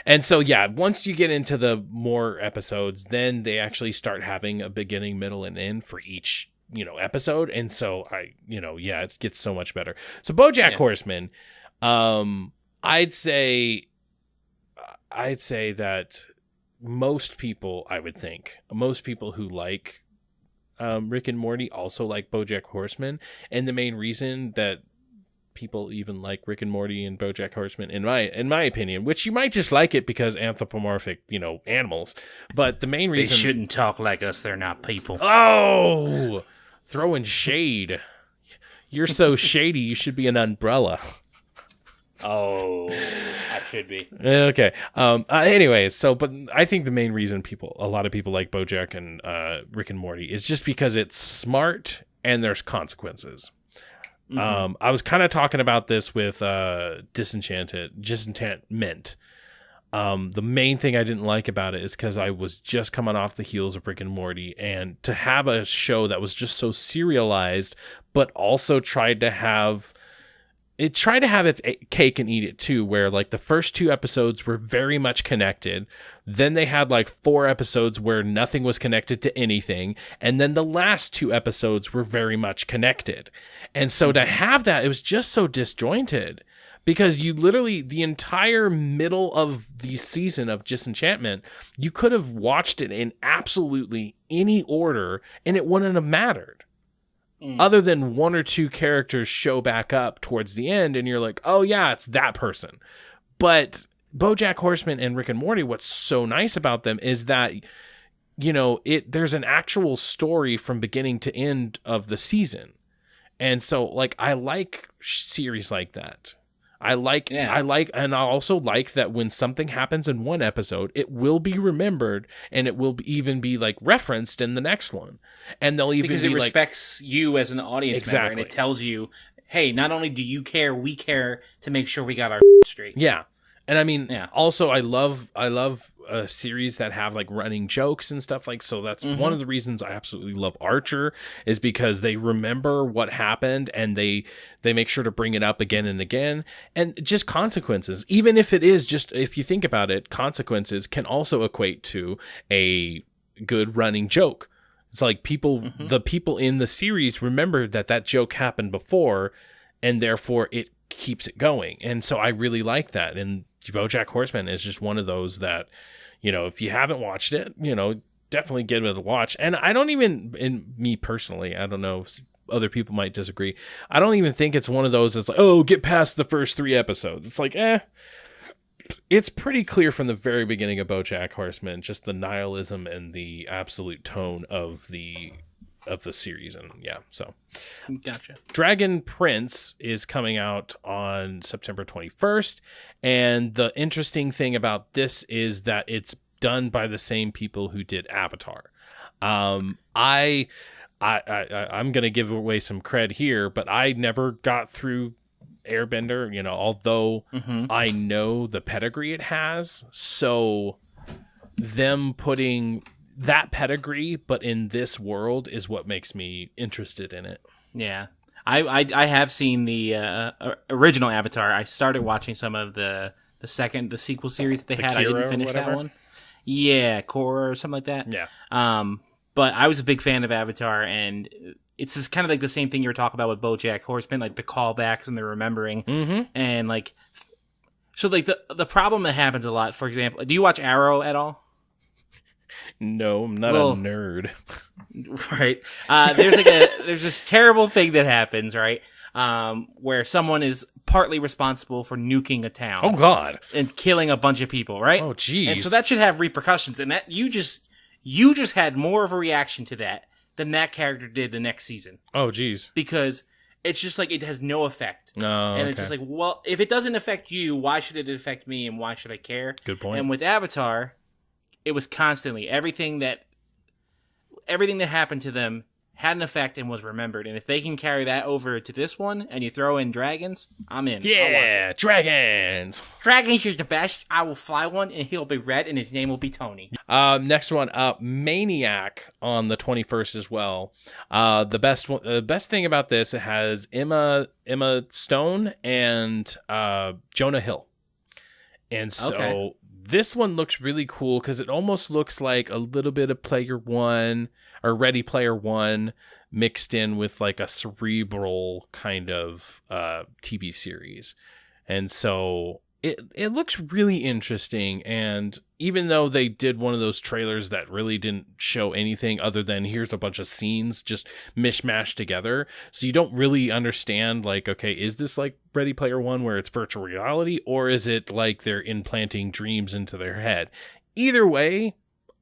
Speaker 1: And so, once you get into the more episodes, then they actually start having a beginning, middle, and end for each episode. And so it gets so much better. So BoJack Horseman, I'd say that most people, I would think, most people who like Rick and Morty also like BoJack Horseman, and the main reason that people even like Rick and Morty and BoJack Horseman, in my opinion, which you might just like it because anthropomorphic, animals, but the main reason
Speaker 2: They shouldn't talk like us. They're not people.
Speaker 1: Oh, throwing shade. You're so shady. You should be an umbrella.
Speaker 2: Oh, I should be.
Speaker 1: Okay. Anyways, but I think the main reason a lot of people like BoJack and Rick and Morty is just because it's smart and there's consequences. Mm-hmm. I was kind of talking about this with Disenchantment. The main thing I didn't like about it is because I was just coming off the heels of Rick and Morty, and to have a show that was just so serialized, but also tried to have its cake and eat it too, where like the first 2 episodes were very much connected. Then they had like 4 episodes where nothing was connected to anything. And then the last 2 episodes were very much connected. And so to have that, it was just so disjointed, because you literally, the entire middle of the season of Disenchantment, you could have watched it in absolutely any order and it wouldn't have mattered. Other than 1 or 2 characters show back up towards the end and you're like, oh yeah, it's that person. But BoJack Horseman and Rick and Morty, what's so nice about them is that, there's an actual story from beginning to end of the season. And so like, I like series like that. I also like that when something happens in one episode, it will be remembered and it will even be like referenced in the next one. And they'll even
Speaker 2: because it respects you as an audience member, and it tells you, hey, not only do you care, we care to make sure we got our straight.
Speaker 1: Yeah. And I mean, also I love series that have like running jokes and stuff like, so that's one of the reasons I absolutely love Archer, is because they remember what happened and they make sure to bring it up again and again. And just consequences, even if it is just, if you think about it, consequences can also equate to a good running joke. It's like the people in the series remember that joke happened before, and therefore it keeps it going. And so I really like that. And BoJack Horseman is just one of those that, if you haven't watched it, definitely give it a watch. And I don't even, in me personally, I don't know, other people might disagree, I don't even think it's one of those that's like, oh, get past the first 3 episodes. It's like, it's pretty clear from the very beginning of BoJack Horseman, just the nihilism and the absolute tone of the series. And so
Speaker 2: gotcha.
Speaker 1: Dragon Prince is coming out on September 21st, and the interesting thing about this is that it's done by the same people who did Avatar. I'm gonna give away some cred here, but I never got through Airbender, although I know the pedigree it has. So them putting that pedigree, but in this world, is what makes me interested in it.
Speaker 2: Yeah. I have seen the original Avatar. I started watching some of the sequel series that they had. I didn't finish that one. Yeah, Korra or something like that.
Speaker 1: Yeah.
Speaker 2: But I was a big fan of Avatar, and it's just kind of like the same thing you were talking about with BoJack Horseman, like the callbacks and the remembering. And like, so like the problem that happens a lot, for example, do you watch Arrow at all?
Speaker 1: No, I'm not a nerd.
Speaker 2: Right. There's this terrible thing that happens, right? Where someone is partly responsible for nuking a town.
Speaker 1: Oh God.
Speaker 2: And killing a bunch of people, right?
Speaker 1: Oh geez.
Speaker 2: And so that should have repercussions, and that you just had more of a reaction to that than that character did the next season.
Speaker 1: Oh geez.
Speaker 2: Because it's just like it has no effect.
Speaker 1: No.
Speaker 2: And it's just like, well, if it doesn't affect you, why should it affect me, and why should I care?
Speaker 1: Good point.
Speaker 2: And with Avatar, it was constantly everything that happened to them had an effect and was remembered. And if they can carry that over to this one, and you throw in dragons, I'm in.
Speaker 1: Yeah, dragons.
Speaker 2: Dragons are the best. I will fly one, and he'll be red, and his name will be Tony.
Speaker 1: Next one up, Maniac on the 21st as well. The best thing about this, it has Emma Stone and Jonah Hill, and so. This one looks really cool because it almost looks like a little bit of Player One or Ready Player One mixed in with like a cerebral kind of TV series. And so it looks really interesting, and even though they did one of those trailers that really didn't show anything other than here's a bunch of scenes just mishmashed together, so you don't really understand, like, okay, is this like Ready Player One where it's virtual reality, or is it like they're implanting dreams into their head? Either way,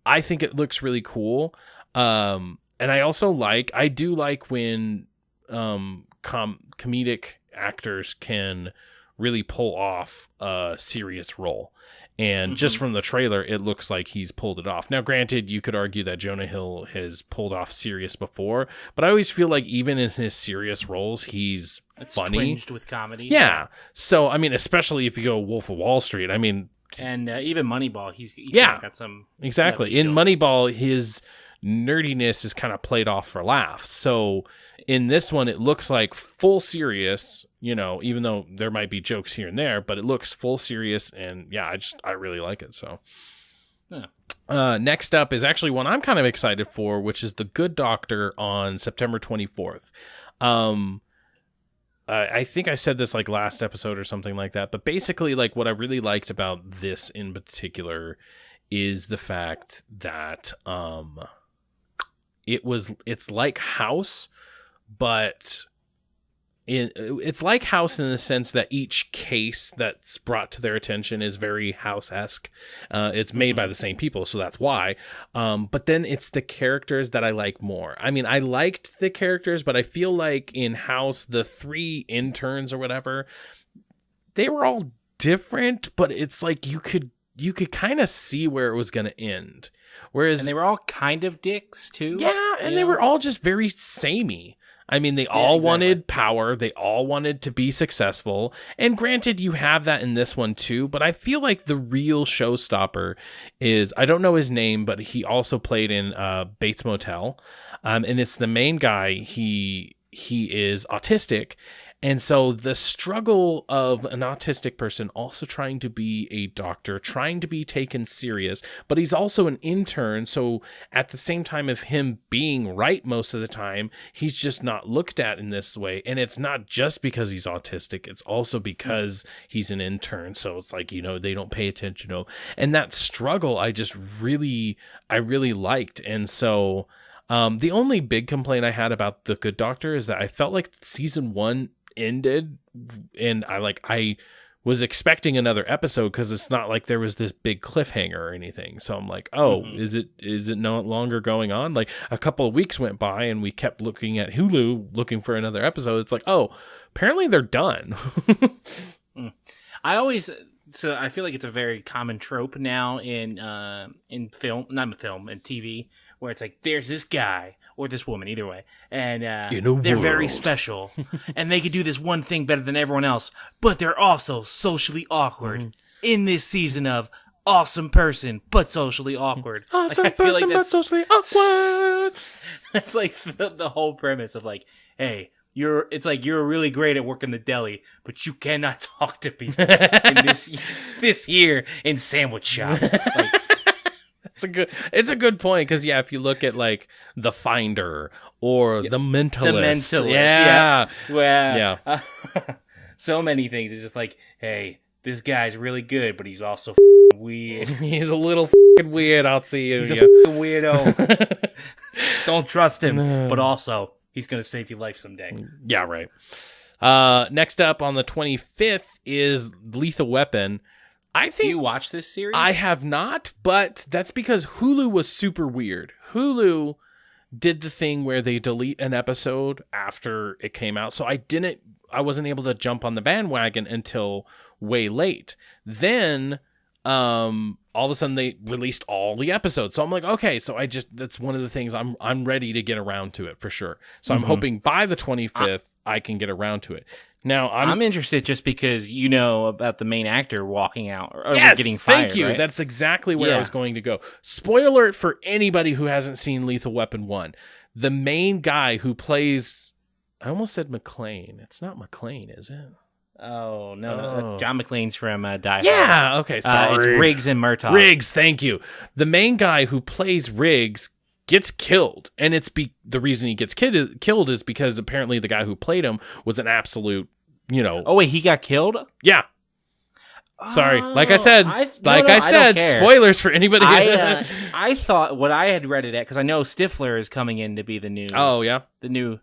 Speaker 1: I think it looks really cool. And I do like when comedic actors can really pull off a serious role. And just from the trailer, it looks like he's pulled it off. Now, granted, you could argue that Jonah Hill has pulled off serious before, but I always feel like even in his serious roles, he's funny.
Speaker 2: Tinged with comedy.
Speaker 1: Yeah. So, I mean, especially if you go Wolf of Wall Street, I mean...
Speaker 2: And even Moneyball, he's got some...
Speaker 1: Exactly. In Moneyball, his nerdiness is kind of played off for laughs. So in this one, it looks like full serious, you know, even though there might be jokes here and there, but it looks full serious. And yeah, I really like it. So next up is actually one I'm kind of excited for, which is The Good Doctor on September 24th. I think I said this like last episode or something like that, but basically like what I really liked about this in particular is the fact that it's like House, but it's like House in the sense that each case that's brought to their attention is very House-esque. It's made by the same people, so that's why. But then it's the characters that I like more. I mean, I liked the characters, but I feel like in House, the 3 interns or whatever, they were all different, but it's like you could kind of see where it was going to end. Whereas,
Speaker 2: and they were all kind of dicks too.
Speaker 1: Yeah, and they were all just very samey. I mean, they all wanted power. They all wanted to be successful. And granted, you have that in this one too, but I feel like the real showstopper is, I don't know his name, but he also played in Bates Motel. And it's the main guy. He is autistic. And so the struggle of an autistic person also trying to be a doctor, trying to be taken serious, but he's also an intern. So at the same time of him being right most of the time, he's just not looked at in this way. And it's not just because he's autistic. It's also because he's an intern. So it's like, you know, they don't pay attention. You know? And that struggle, I really liked. And so the only big complaint I had about The Good Doctor is that I felt like season 1 ended, and I was expecting another episode because it's not like there was this big cliffhanger or anything. So I'm like, is it no longer going on? Like a couple of weeks went by and we kept looking at Hulu looking for another episode. It's like, oh, apparently they're done.
Speaker 2: I feel like it's a very common trope now in film, not film, in TV, where it's like, there's this guy or this woman, either way, and they're very special, and they can do this one thing better than everyone else, but they're also socially awkward in this season of Awesome Person, but socially awkward.
Speaker 1: Awesome person, but socially awkward.
Speaker 2: That's like the whole premise of like, hey, you're really great at working the deli, but you cannot talk to people in this year in sandwich shop. Like,
Speaker 1: It's a good point, because if you look at like The Finder or The Mentalist. Yeah.
Speaker 2: Well, yeah. So many things. It's just like, hey, this guy's really good, but he's also weird.
Speaker 1: He's a little weird. I'll see you.
Speaker 2: He's a weirdo. Don't trust him, but also he's gonna save your life someday.
Speaker 1: Yeah, right. Next up on the 25th is Lethal Weapon.
Speaker 2: Do you watch this series?
Speaker 1: I have not, but that's because Hulu was super weird. Hulu did the thing where they delete an episode after it came out, so I wasn't able to jump on the bandwagon until way late. Then all of a sudden they released all the episodes, so I'm like, okay, so that's one of the things I'm ready to get around to it for sure. So I'm hoping by the 25th I can get around to it. Now I'm
Speaker 2: interested just because you know about the main actor walking out or getting fired.
Speaker 1: Thank you.
Speaker 2: Right?
Speaker 1: That's exactly where I was going to go. Spoiler alert for anybody who hasn't seen Lethal Weapon 1. The main guy who plays, I almost said McClane. It's not McClane, is it?
Speaker 2: Oh, no. John McClane's from Die Hard.
Speaker 1: Yeah, okay, sorry.
Speaker 2: It's Riggs and Murtaugh.
Speaker 1: Riggs, thank you. The main guy who plays Riggs gets killed, and it's the reason he gets killed is because apparently the guy who played him was an absolute,
Speaker 2: Oh wait, he got killed?
Speaker 1: Yeah. Sorry, like I said,
Speaker 2: I don't care.
Speaker 1: spoilers for anybody.
Speaker 2: I thought what I had read it at, because I know Stifler is coming in to be the new.
Speaker 1: Oh yeah,
Speaker 2: and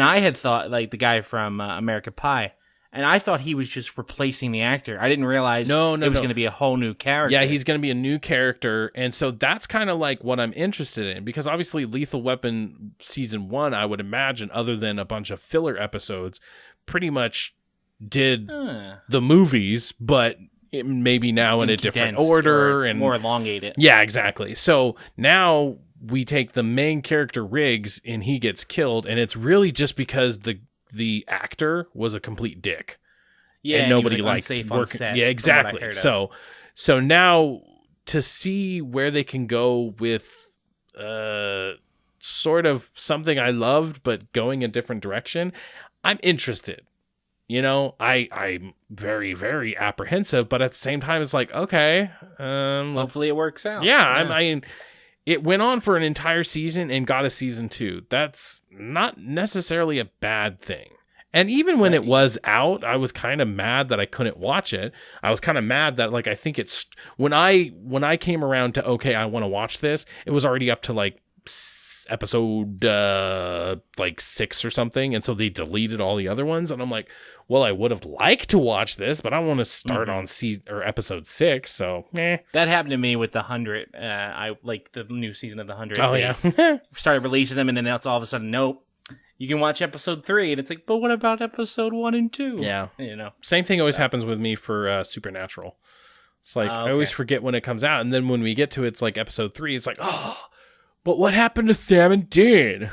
Speaker 2: I had thought like the guy from American Pie, and I thought he was just replacing the actor. I didn't realize it was going to be a whole new character.
Speaker 1: Yeah, he's going to be a new character, and so that's kind of like what I'm interested in, because obviously Lethal Weapon season 1, I would imagine, other than a bunch of filler episodes, pretty much did the movies, but maybe now in a different order and
Speaker 2: more elongated.
Speaker 1: Yeah, exactly. So now we take the main character Riggs and he gets killed, and it's really just because the actor was a complete dick.
Speaker 2: Yeah,
Speaker 1: and nobody
Speaker 2: liked
Speaker 1: working. Yeah, exactly. So now to see where they can go with sort of something I loved but going a different direction, I'm interested. You know, I'm very, very apprehensive, but at the same time, it's like, okay,
Speaker 2: hopefully it works out.
Speaker 1: Yeah, I mean, it went on for an entire season and got a season 2. That's not necessarily a bad thing. And even when it was out, I was kind of mad that I couldn't watch it. I was kind of mad that, like, I think it's when I came around to, okay, I want to watch this, it was already up to like episode like 6 or something, and so they deleted all the other ones, and I'm like, well, I would have liked to watch this, but I want to start on season or episode 6. So that
Speaker 2: happened to me with the 100. I like the new season of the 100.
Speaker 1: Oh yeah.
Speaker 2: Started releasing them, and then it's all of a sudden, nope, you can watch episode 3, and it's like, but what about episode 1 and 2?
Speaker 1: Yeah,
Speaker 2: you know,
Speaker 1: same thing always happens with me for Supernatural. It's like I always forget when it comes out, and then when we get to it's like episode 3, it's like, oh, but what happened to Sam and Dean?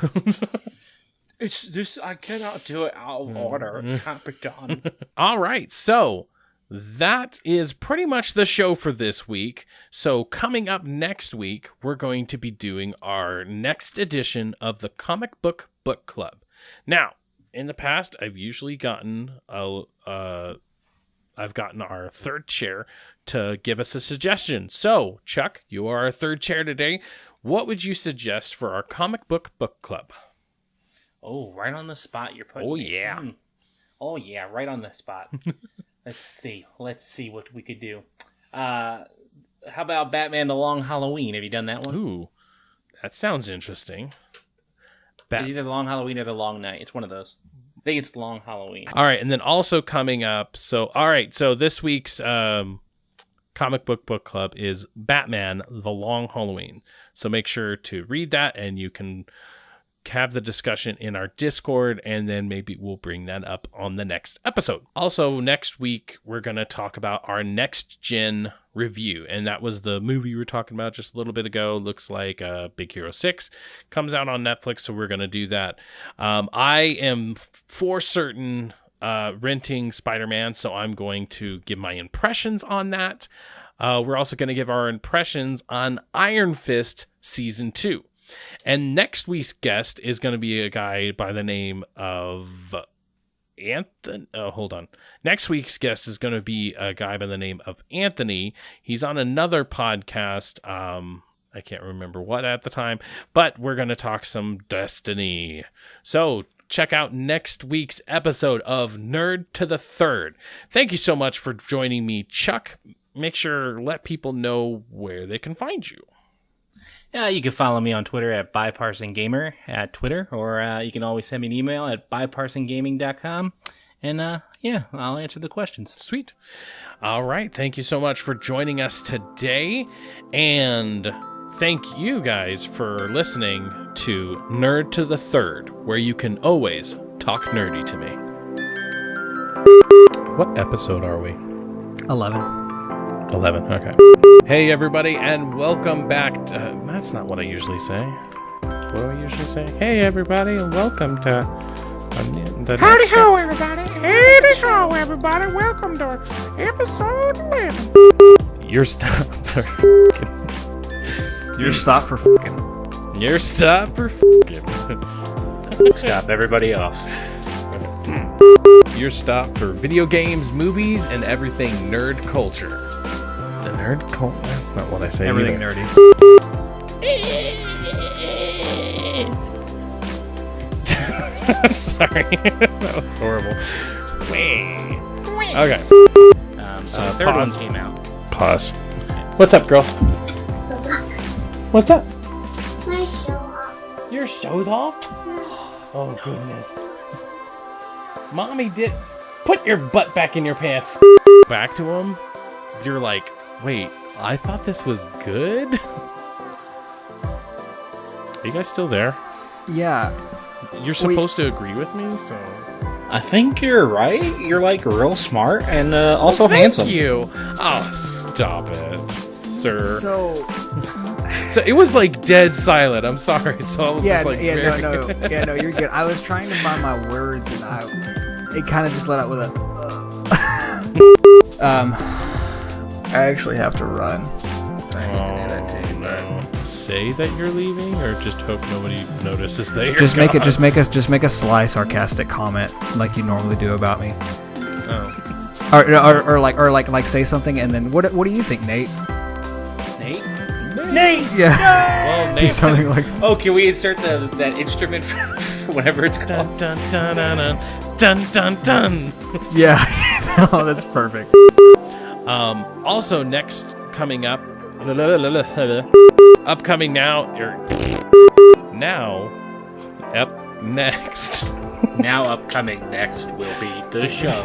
Speaker 2: It's this. I cannot do it out of order. It can't be done.
Speaker 1: All right. So that is pretty much the show for this week. So coming up next week, we're going to be doing our next edition of the Comic Book Book Club. Now, in the past, I've usually gotten our third chair to give us a suggestion. So, Chuck, you are our third chair today. What would you suggest for our comic book book club?
Speaker 2: Oh, right on the spot you're putting.
Speaker 1: Oh, yeah.
Speaker 2: Oh, yeah, right on the spot. Let's see what we could do. How about Batman the Long Halloween? Have you done that one?
Speaker 1: Ooh, that sounds interesting.
Speaker 2: It's either the Long Halloween or the Long Night. It's one of those. I think it's Long Halloween.
Speaker 1: All right, and then also coming up, so this week's comic book club is Batman the Long Halloween. So make sure to read that, and you can have the discussion in our Discord, and then maybe we'll bring that up on the next episode. Also, next week, we're going to talk about our next gen review, and that was the movie we were talking about just a little bit ago. Looks like Big Hero 6 comes out on Netflix, so we're going to do that. I am for certain renting Spider-Man, so I'm going to give my impressions on that. We're also going to give our impressions on Iron Fist Season 2. And next week's guest is going to be a guy by the name of Anthony. Hold on. Next week's guest is going to be a guy by the name of Anthony. He's on another podcast. I can't remember what at the time, but we're going to talk some Destiny. So check out next week's episode of Nerd to the Third. Thank you so much for joining me, Chuck. Make sure let people know where they can find you.
Speaker 2: Yeah, you can follow me on Twitter at BiParsonGamer at Twitter, or you can always send me an email at biparsongaming.com, and yeah, I'll answer the questions.
Speaker 1: Sweet. All right, thank you so much for joining us today, and thank you guys for listening to Nerd to the Third, where you can always talk nerdy to me. What episode are we?
Speaker 3: 11.
Speaker 1: 11, okay. Hey everybody, and welcome back to... that's not what I usually say. What do I usually say? Hey everybody, and welcome to...
Speaker 4: Howdy ho everybody! Howdy ho everybody! Welcome to episode 11.
Speaker 1: You're stopped for
Speaker 3: You're stopped for fucking.
Speaker 1: You're stopped for fucking.
Speaker 2: Stop everybody else.
Speaker 1: You're stopped for video games, movies, and everything nerd culture. The nerd culture? That's not what I say.
Speaker 3: Everything
Speaker 1: either.
Speaker 3: nerdy.
Speaker 1: I'm sorry. That was horrible. Okay.
Speaker 2: So the third one
Speaker 1: pause.
Speaker 2: came out.
Speaker 1: Pause. What's up, girls? What's up?
Speaker 5: My show off.
Speaker 1: Your show's off? Oh, goodness. Mommy did. Put your butt back in your pants. Back to him. You're like, wait, I thought this was good? Are you guys still there?
Speaker 3: Yeah.
Speaker 1: You're supposed to agree with me, so.
Speaker 2: I think you're right. You're like real smart and also
Speaker 1: Well, thank
Speaker 2: handsome.
Speaker 1: you. Oh, stop it, sir.
Speaker 3: So
Speaker 1: So it was like dead silent. I'm sorry. So I was
Speaker 3: yeah,
Speaker 1: just like,
Speaker 3: yeah,
Speaker 1: very
Speaker 3: no, you're good. I was trying to find my words, and it kind of just let out with a. I actually have to run.
Speaker 1: Oh, no. Say that you're leaving, or just hope nobody notices that you're
Speaker 3: Just
Speaker 1: gone?
Speaker 3: make a sly sarcastic comment like you normally do about me,
Speaker 1: Oh.
Speaker 3: or like say something, and then what do you think, Nate?
Speaker 2: Nate?
Speaker 1: Nate.
Speaker 3: Yeah.
Speaker 1: Well,
Speaker 3: Do
Speaker 1: Nate.
Speaker 3: something like.
Speaker 2: Oh, can we insert that instrument for whatever it's called?
Speaker 1: Dun dun dun dun dun dun dun.
Speaker 3: Yeah. No, that's perfect.
Speaker 1: Also, next coming up, upcoming now, up next.
Speaker 2: Now upcoming next will be the show.